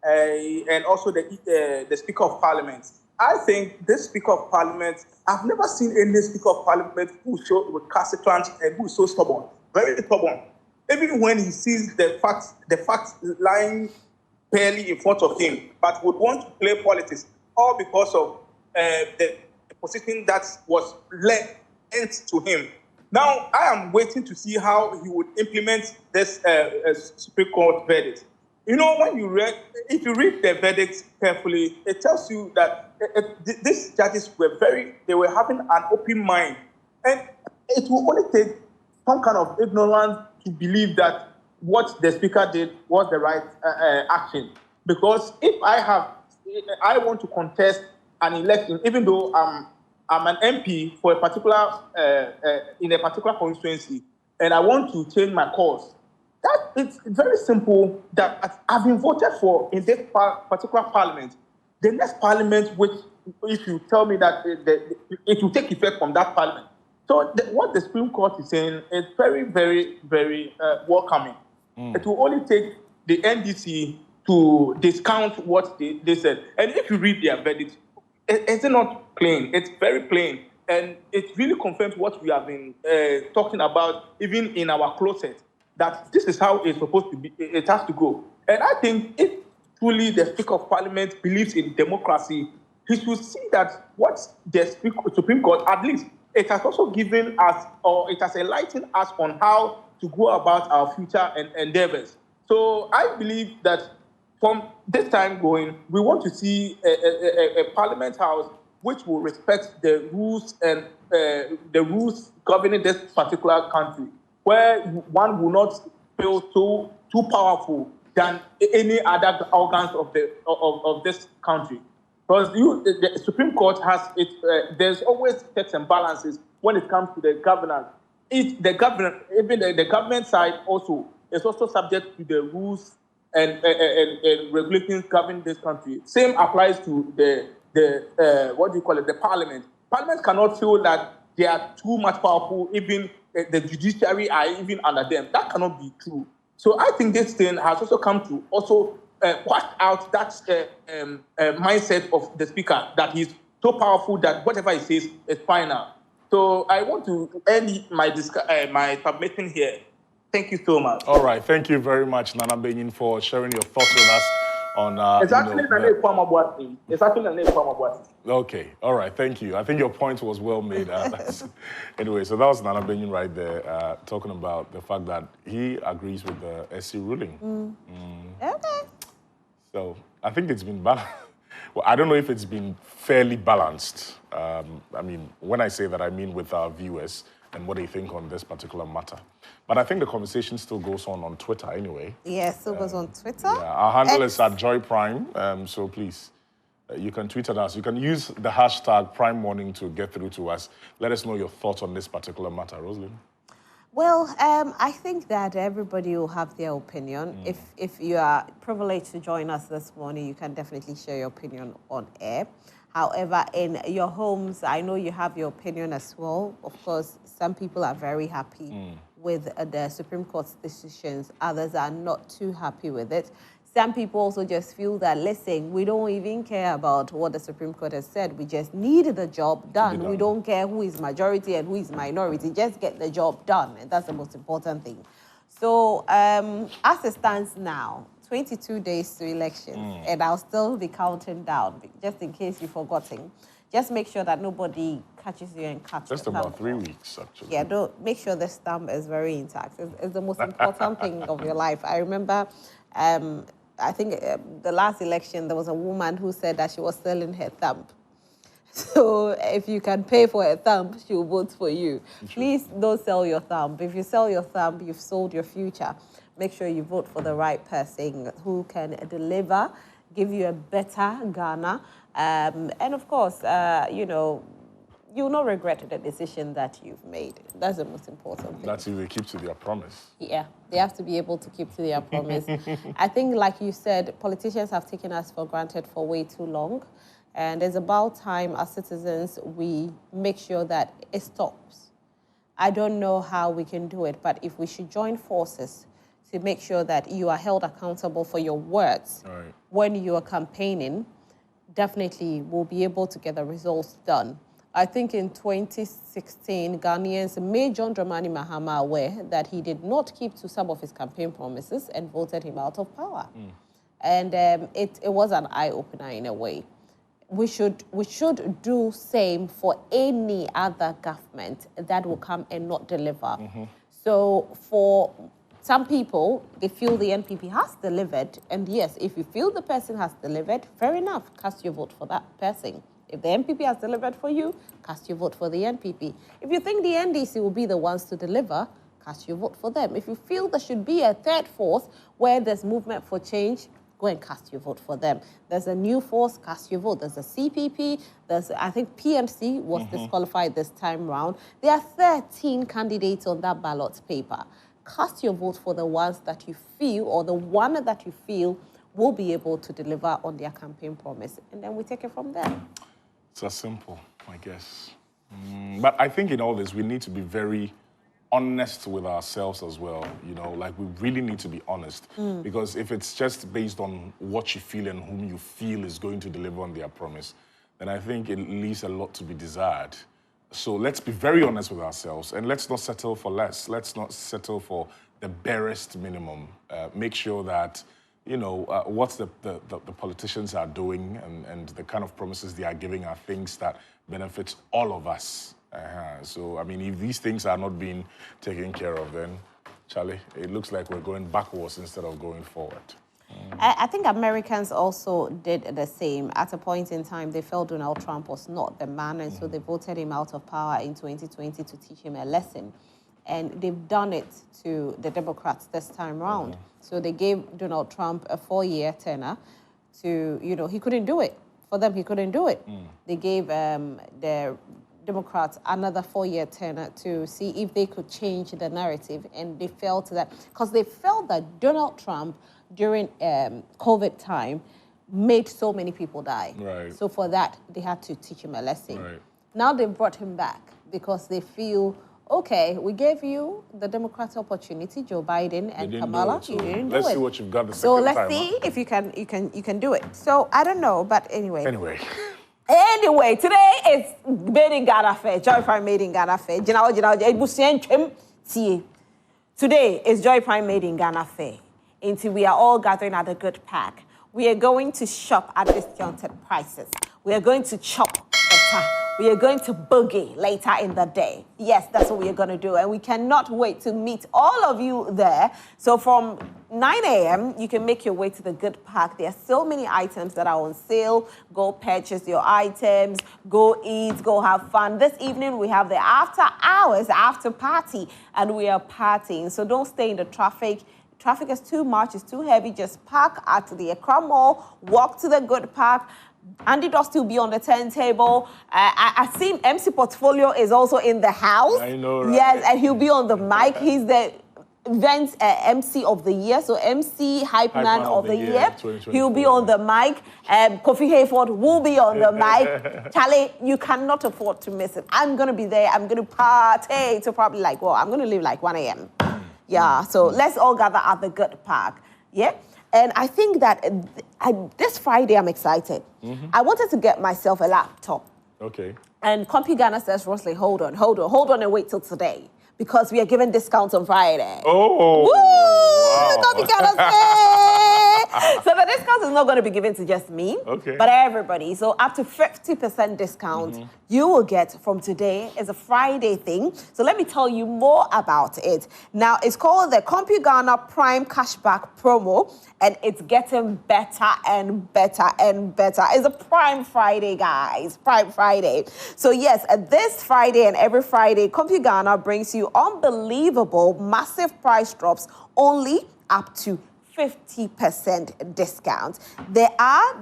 Speaker 9: and also the Speaker of Parliament, I think this Speaker of Parliament, I've never seen any Speaker of Parliament who is so recalcitrant and who is so stubborn, very stubborn. Even when he sees the facts lying barely in front of him, but would want to play politics, all because of the position that was lent to him. Now, I am waiting to see how he would implement this Supreme Court verdict. You know, if you read the verdict carefully, it tells you that these judges were having an open mind. And it will only take some kind of ignorance to believe that what the speaker did was the right action. Because if I want to contest an election, even though I'm an MP for a particular, in a particular constituency, and I want to change my course, that it's very simple that I've been voted for in this particular parliament. The next parliament, which if you tell me that it will take effect from that parliament. So what the Supreme Court is saying is very, very, very welcoming. It will only take the NDC to discount what they said. And if you read their verdict, it's not plain. It's very plain. And it really confirms what we have been talking about, even in our closet, that this is how it's supposed to be, it has to go. And I think if truly the Speaker of Parliament believes in democracy, he should see that what the Supreme Court, at least, it has also given us, or it has enlightened us on how to go about our future endeavors. So I believe that from this time going, we want to see a Parliament House which will respect the rules and the rules governing this particular country, where one will not feel too powerful than any other organs of this country. Because the Supreme Court has there's always checks and balances when it comes to the governance. Even the government side also is also subject to the rules and regulations governing this country. Same applies to the Parliament. Parliament cannot feel that they are too much powerful, even the judiciary are even under them. That cannot be true. So I think this thing has also come to also wash out that mindset of the speaker, that he's so powerful that whatever he says is final. So I want to end my submission here. Thank you so much.
Speaker 2: All right, thank you very much, Nana Benin, for sharing your thoughts with us on. Okay, all right, thank you. I think your point was well made. Anyway, so that was Nana Benin right there, talking about the fact that he agrees with the SC ruling.
Speaker 1: Okay.
Speaker 2: So I think it's been balanced. Well, I don't know if it's been fairly balanced. I mean, when I say that, I mean with our viewers and what they think on this particular matter. But I think the conversation still goes on Twitter anyway.
Speaker 1: Yes, still goes on Twitter.
Speaker 2: Yeah, our handle is at Joy Prime, so please, you can tweet at us. You can use the hashtag Prime Morning to get through to us. Let us know your thoughts on this particular matter, Rosalind.
Speaker 1: Well, I think that everybody will have their opinion. If you are privileged to join us this morning, you can definitely share your opinion on air. However, in your homes, I know you have your opinion as well. Of course, some people are very happy with the Supreme Court's decisions. Others are not too happy with it. Some people also just feel that, listen, we don't even care about what the Supreme Court has said. We just need the job done. We don't care who is majority and who is minority. Just get the job done. And that's the most important thing. So as it stands now, 22 days to elections, and I'll still be counting down, just in case you've forgotten. Just make sure that nobody catches you and cuts
Speaker 2: Just about 3 weeks, actually.
Speaker 1: Yeah, don't make sure the stamp is very intact. It's the most important thing of your life. I remember, I think the last election, there was a woman who said that she was selling her thumb. So if you can pay for a thumb, she will vote for you. Please don't sell your thumb. If you sell your thumb, you've sold your future. Make sure you vote for the right person who can deliver, give you a better Ghana. And of course, you know, you'll not regret the decision that you've made. That's the most important thing.
Speaker 2: That's if they keep to their promise.
Speaker 1: Yeah, they have to be able to keep to their promise. I think, like you said, politicians have taken us for granted for way too long. And it's about time, as citizens, we make sure that it stops. I don't know how we can do it, but if we should join forces to make sure that you are held accountable for your words when you are campaigning, definitely we'll be able to get the results done. I think in 2016, Ghanaians made John Dramani Mahama aware that he did not keep to some of his campaign promises and voted him out of power. And it was an eye-opener in a way. We should do same for any other government that will come and not deliver. So for some people, they feel the NPP has delivered. And yes, if you feel the person has delivered, fair enough, cast your vote for that person. If the NPP has delivered for you, cast your vote for the NPP. If you think the NDC will be the ones to deliver, cast your vote for them. If you feel there should be a third force where there's movement for change, go and cast your vote for them. There's a new force, cast your vote. There's a CPP, there's, I think PMC was disqualified this time round. There are 13 candidates on that ballot paper. Cast your vote for the ones that you feel, or the one that you feel will be able to deliver on their campaign promise. And then we take it from there.
Speaker 2: It's as simple, I guess. But I think in all this, we need to be very honest with ourselves as well. You know, like we really need to be honest. Because if it's just based on what you feel and whom you feel is going to deliver on their promise, then I think it leaves a lot to be desired. So let's be very honest with ourselves and let's not settle for less. Let's not settle for the barest minimum. Make sure that, you know, what the politicians are doing and the kind of promises they are giving are things that benefit all of us. So, I mean, if these things are not being taken care of, then, Charlie, it looks like we're going backwards instead of going forward.
Speaker 1: I think Americans also did the same. At a point in time, they felt Donald Trump was not the man, and so they voted him out of power in 2020 to teach him a lesson. And they've done it to the Democrats this time round. So they gave Donald Trump a 4-year tenure to, you know, he couldn't do it. For them, he couldn't do it. They gave the Democrats another 4-year tenure to see if they could change the narrative. And they felt that, because they felt that Donald Trump, during COVID time, made so many people die. So for that, they had to teach him a lesson. Now they brought him back. because they feel, okay, we gave you the Democratic opportunity, Joe Biden and Kamala. You didn't do it.
Speaker 2: Let's see what you've got the
Speaker 1: So
Speaker 2: second
Speaker 1: let's
Speaker 2: time.
Speaker 1: see if you can do it. So I don't know, but anyway.
Speaker 2: Anyway,
Speaker 1: today is Made in Ghana Fair. Joy Prime Made in Ghana Fair. Today is Joy Prime Made in Ghana Fair. Until we are all gathering at the Good Pack. We are going to shop at discounted prices. We are going to chop better. We are going to boogie later in the day. Yes, that's what we are going to do. And we cannot wait to meet all of you there. So from 9 a.m., you can make your way to the Good Pack. There are so many items that are on sale. Go purchase your items. Go eat. Go have fun. This evening, we have the after hours, after party. And we are partying. So don't stay in the traffic. Traffic is too much. It's too heavy. Just park at the Accra Mall. Walk to the Good Pack. Andy does still be on the turntable. I've seen MC Portfolio is also in the house.
Speaker 2: I know, right?
Speaker 1: Yes, and he'll be on the mic. He's the event MC of the year, so MC Hype Man of the year. He'll be on the mic. Kofi Hayford will be on the mic. Charlie, you cannot afford to miss it. I'm going to be there. I'm going to party. So probably like, well, I'm going to leave like 1 a.m. Yeah, so let's all gather at the Good Park. Yeah? And I think that this Friday, I'm excited. I wanted to get myself a laptop.
Speaker 2: Okay.
Speaker 1: And Compy Ghana says, Rosalie, hold on and wait till today. Because we are giving discounts on Friday.
Speaker 2: Oh.
Speaker 1: Woo!
Speaker 2: Wow.
Speaker 1: Compy Ghana says. So the discount is not going to be given to just me, but everybody. So up to 50% discount you will get from today. It's a Friday thing. So let me tell you more about it. Now, it's called the Compy Ghana Prime Cashback Promo, and it's getting better and better and better. It's a Prime Friday, guys. Prime Friday. So yes, this Friday and every Friday, Compy Ghana brings you unbelievable, massive price drops only up to 50% discount. There are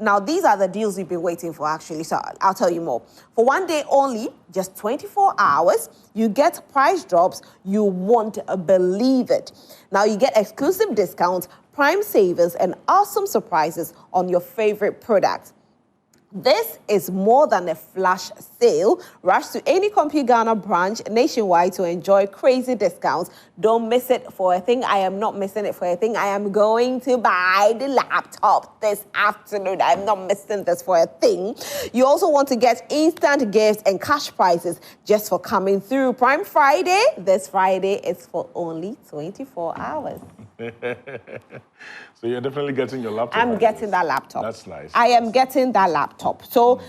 Speaker 1: now these are the deals we've been waiting for actually, so I'll tell you more. For 1 day only, just 24 hours, you get price drops you won't believe it. Now you get exclusive discounts, prime savers, and awesome surprises on your favorite products. This is more than a flash sale. Rush to any Compy Ghana branch nationwide to enjoy crazy discounts. Don't miss it for a thing. I am not missing it for a thing. I am going to buy the laptop this afternoon. I'm not missing this for a thing. You also want to get instant gifts and cash prizes just for coming through. Prime Friday, this Friday is for only 24 hours.
Speaker 2: So you're definitely getting your laptop.
Speaker 1: I'm getting that laptop.
Speaker 2: That's nice.
Speaker 1: I am getting that laptop. So,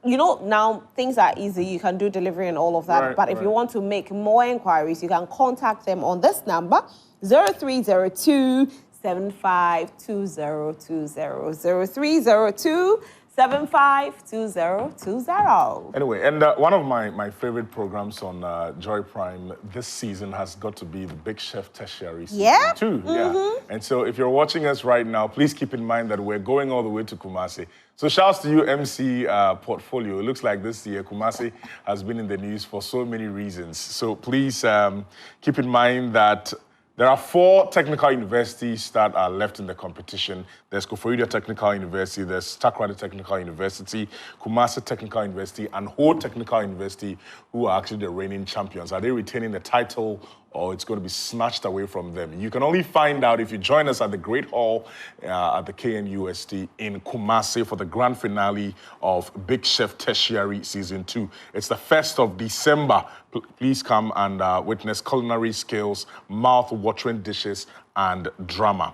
Speaker 1: you know, now things are easy. You can do delivery and all of that.
Speaker 2: Right,
Speaker 1: but if you want to make more inquiries, you can contact them on this number, 0302 752020. 0302 752020.
Speaker 2: Anyway, and one of my favorite programs on Joy Prime this season has got to be the Big Chef Tertiary season 2. Yeah. And so if you're watching us right now, please keep in mind that we're going all the way to Kumasi. So shouts to you, MC Portfolio. It looks like this year Kumasi has been in the news for so many reasons. So please keep in mind that there are 4 technical universities that are left in the competition. There's Koforidua Technical University, there's Takoradi Technical University, Kumasi Technical University, and Ho Technical University, who are actually the reigning champions. Are they retaining the title, or it's going to be snatched away from them? You can only find out if you join us at the Great Hall at the KNUST in Kumasi for the grand finale of Big Chef Tertiary Season 2. It's the 1st of December. Please come and witness culinary skills, mouth-watering dishes, and drama.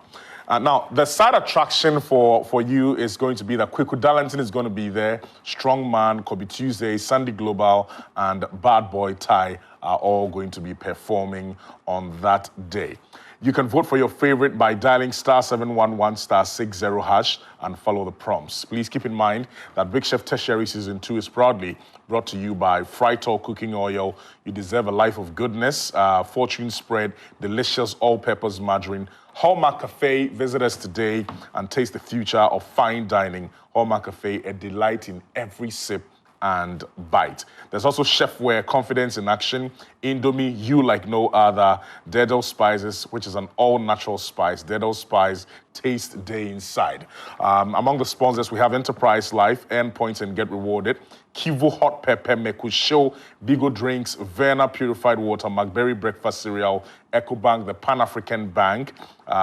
Speaker 2: Now, the side attraction for you is going to be that Kweku Darlington is going to be there. Strongman, Kobe Tuesday, Sandy Global, and Bad Boy Ty are all going to be performing on that day. You can vote for your favorite by dialing *711 *60 hash and follow the prompts. Please keep in mind that Big Chef Tertiary Season 2 is proudly brought to you by Frytol Cooking Oil. You deserve a life of goodness. Fortune Spread, delicious all-purpose margarine. Hallmark Cafe, visit us today and taste the future of fine dining. Hallmark Cafe, a delight in every sip and bite. There's also Chefware, Confidence in Action, Indomie, You Like No Other, Dedo Spices, which is an all-natural spice. Dedo Spice, taste day inside. Among the sponsors, we have Enterprise Life, Earn Points and Get Rewarded, Kivo hot pepper, Mekusho, Bigo drinks, Verna purified water, McBerry breakfast cereal, EcoBank, the Pan-African Bank,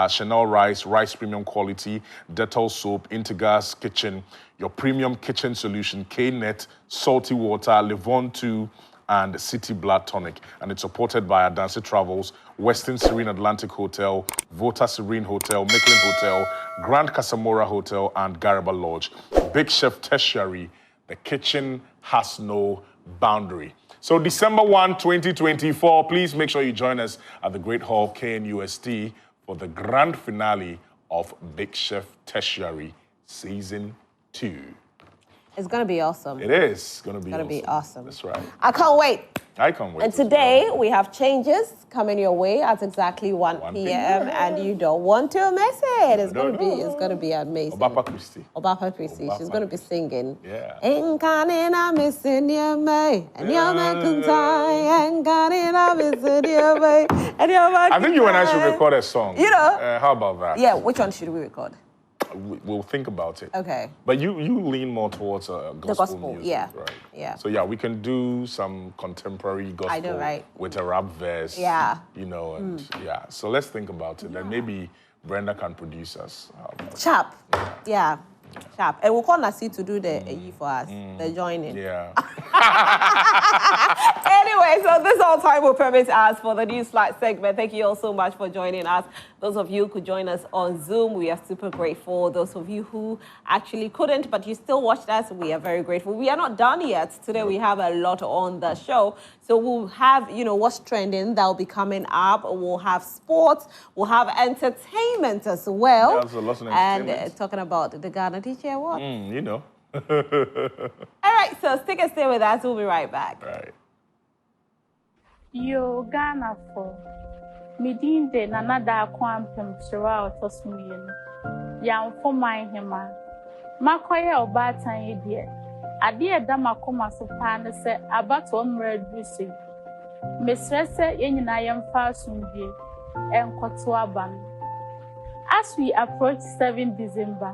Speaker 2: Chanel rice, rice premium quality, Dettol soap, Intergas kitchen, your premium kitchen solution, K-Net, salty water, Levon 2, and City Blood Tonic. And it's supported by Adansi Travels, Western Serene Atlantic Hotel, Vota Serene Hotel, Micklin Hotel, Grand Casamora Hotel, and Garaba Lodge. Big Chef Tertiary, the kitchen has no boundary. So December 1, 2024, please make sure you join us at the Great Hall KNUST for the grand finale of Big Chef Tertiary Season 2.
Speaker 1: It's going to be awesome.
Speaker 2: It is going to be
Speaker 1: It's going to be awesome.
Speaker 2: That's right.
Speaker 1: I can't wait.
Speaker 2: I can't wait.
Speaker 1: And today we have changes coming your way at exactly 1 p.m. and you don't want to miss it. It's going to be amazing.
Speaker 2: Obapa Christie.
Speaker 1: Obapa Christie. She's going to be singing.
Speaker 2: Yeah.
Speaker 1: I
Speaker 2: think you and I should record a song.
Speaker 1: You know.
Speaker 2: How about that?
Speaker 1: Yeah, which one should we record?
Speaker 2: We'll think about it.
Speaker 1: Okay.
Speaker 2: But you lean more towards gospel music,
Speaker 1: yeah.
Speaker 2: right?
Speaker 1: Yeah.
Speaker 2: So yeah, we can do some contemporary gospel
Speaker 1: I know, right?
Speaker 2: with a rap verse.
Speaker 1: Yeah.
Speaker 2: You know, and yeah. So let's think about it. And maybe Brenda can produce us.
Speaker 1: Sharp. Yeah. Sharp. And we'll call Nasi to do the AE for us, the joining.
Speaker 2: Yeah.
Speaker 1: Anyway, so this all time will permit us for the news flight segment. Thank you all so much for joining us. Those of you who could join us on Zoom, we are super grateful. Those of you who actually couldn't, but you still watched us, we are very grateful. We are not done yet. Today we have a lot on the show. So we'll have, what's trending that will be coming up. We'll have sports. We'll have entertainment as well.
Speaker 2: Yeah, so lots of
Speaker 1: and
Speaker 2: entertainment.
Speaker 1: talking about the Ghana Teacher Award.
Speaker 2: You know.
Speaker 1: All right, so stick and stay with us. We'll be right back.
Speaker 2: Right.
Speaker 10: Yo Ghana for Midin de Nanada Quampum Shira or Tosmian. Yam for my hema. Makoya or Batan, dear. A dear Damakoma Sopana said about 1 red juicy. Miss Ressa in I am far soon, dear, and Kotuaban. As we approach 7 December,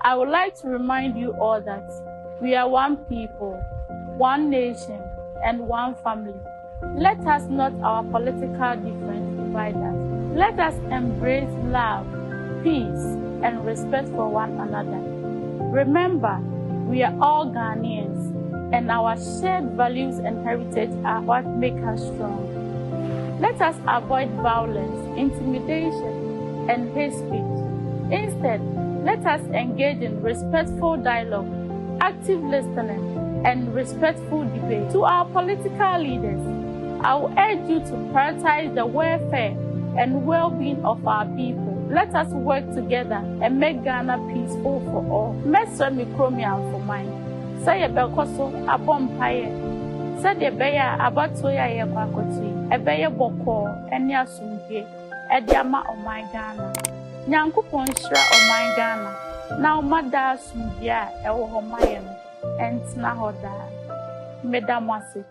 Speaker 10: I would like to remind you all that we are one people, one nation, and one family. Let us not our political difference divide us. Let us embrace love, peace, and respect for one another. Remember, we are all Ghanaians, and our shared values and heritage are what make us strong. Let us avoid violence, intimidation, and hate speech. Instead, let us engage in respectful dialogue, active listening, and respectful debate. To our political leaders, I will urge you to prioritize the welfare and well-being of our people. Let us work together and make Ghana peaceful for all. Mesra Mikromian for mine. Say a belcoso, a bompire. Say the bear about Toya Yakoti, a bear boko, and Yasunke, a diama of my Ghana. Nyanku Ponshra of my Ghana. Now, Mada Sundia, El Homayam, and Snahoda. Medamasi.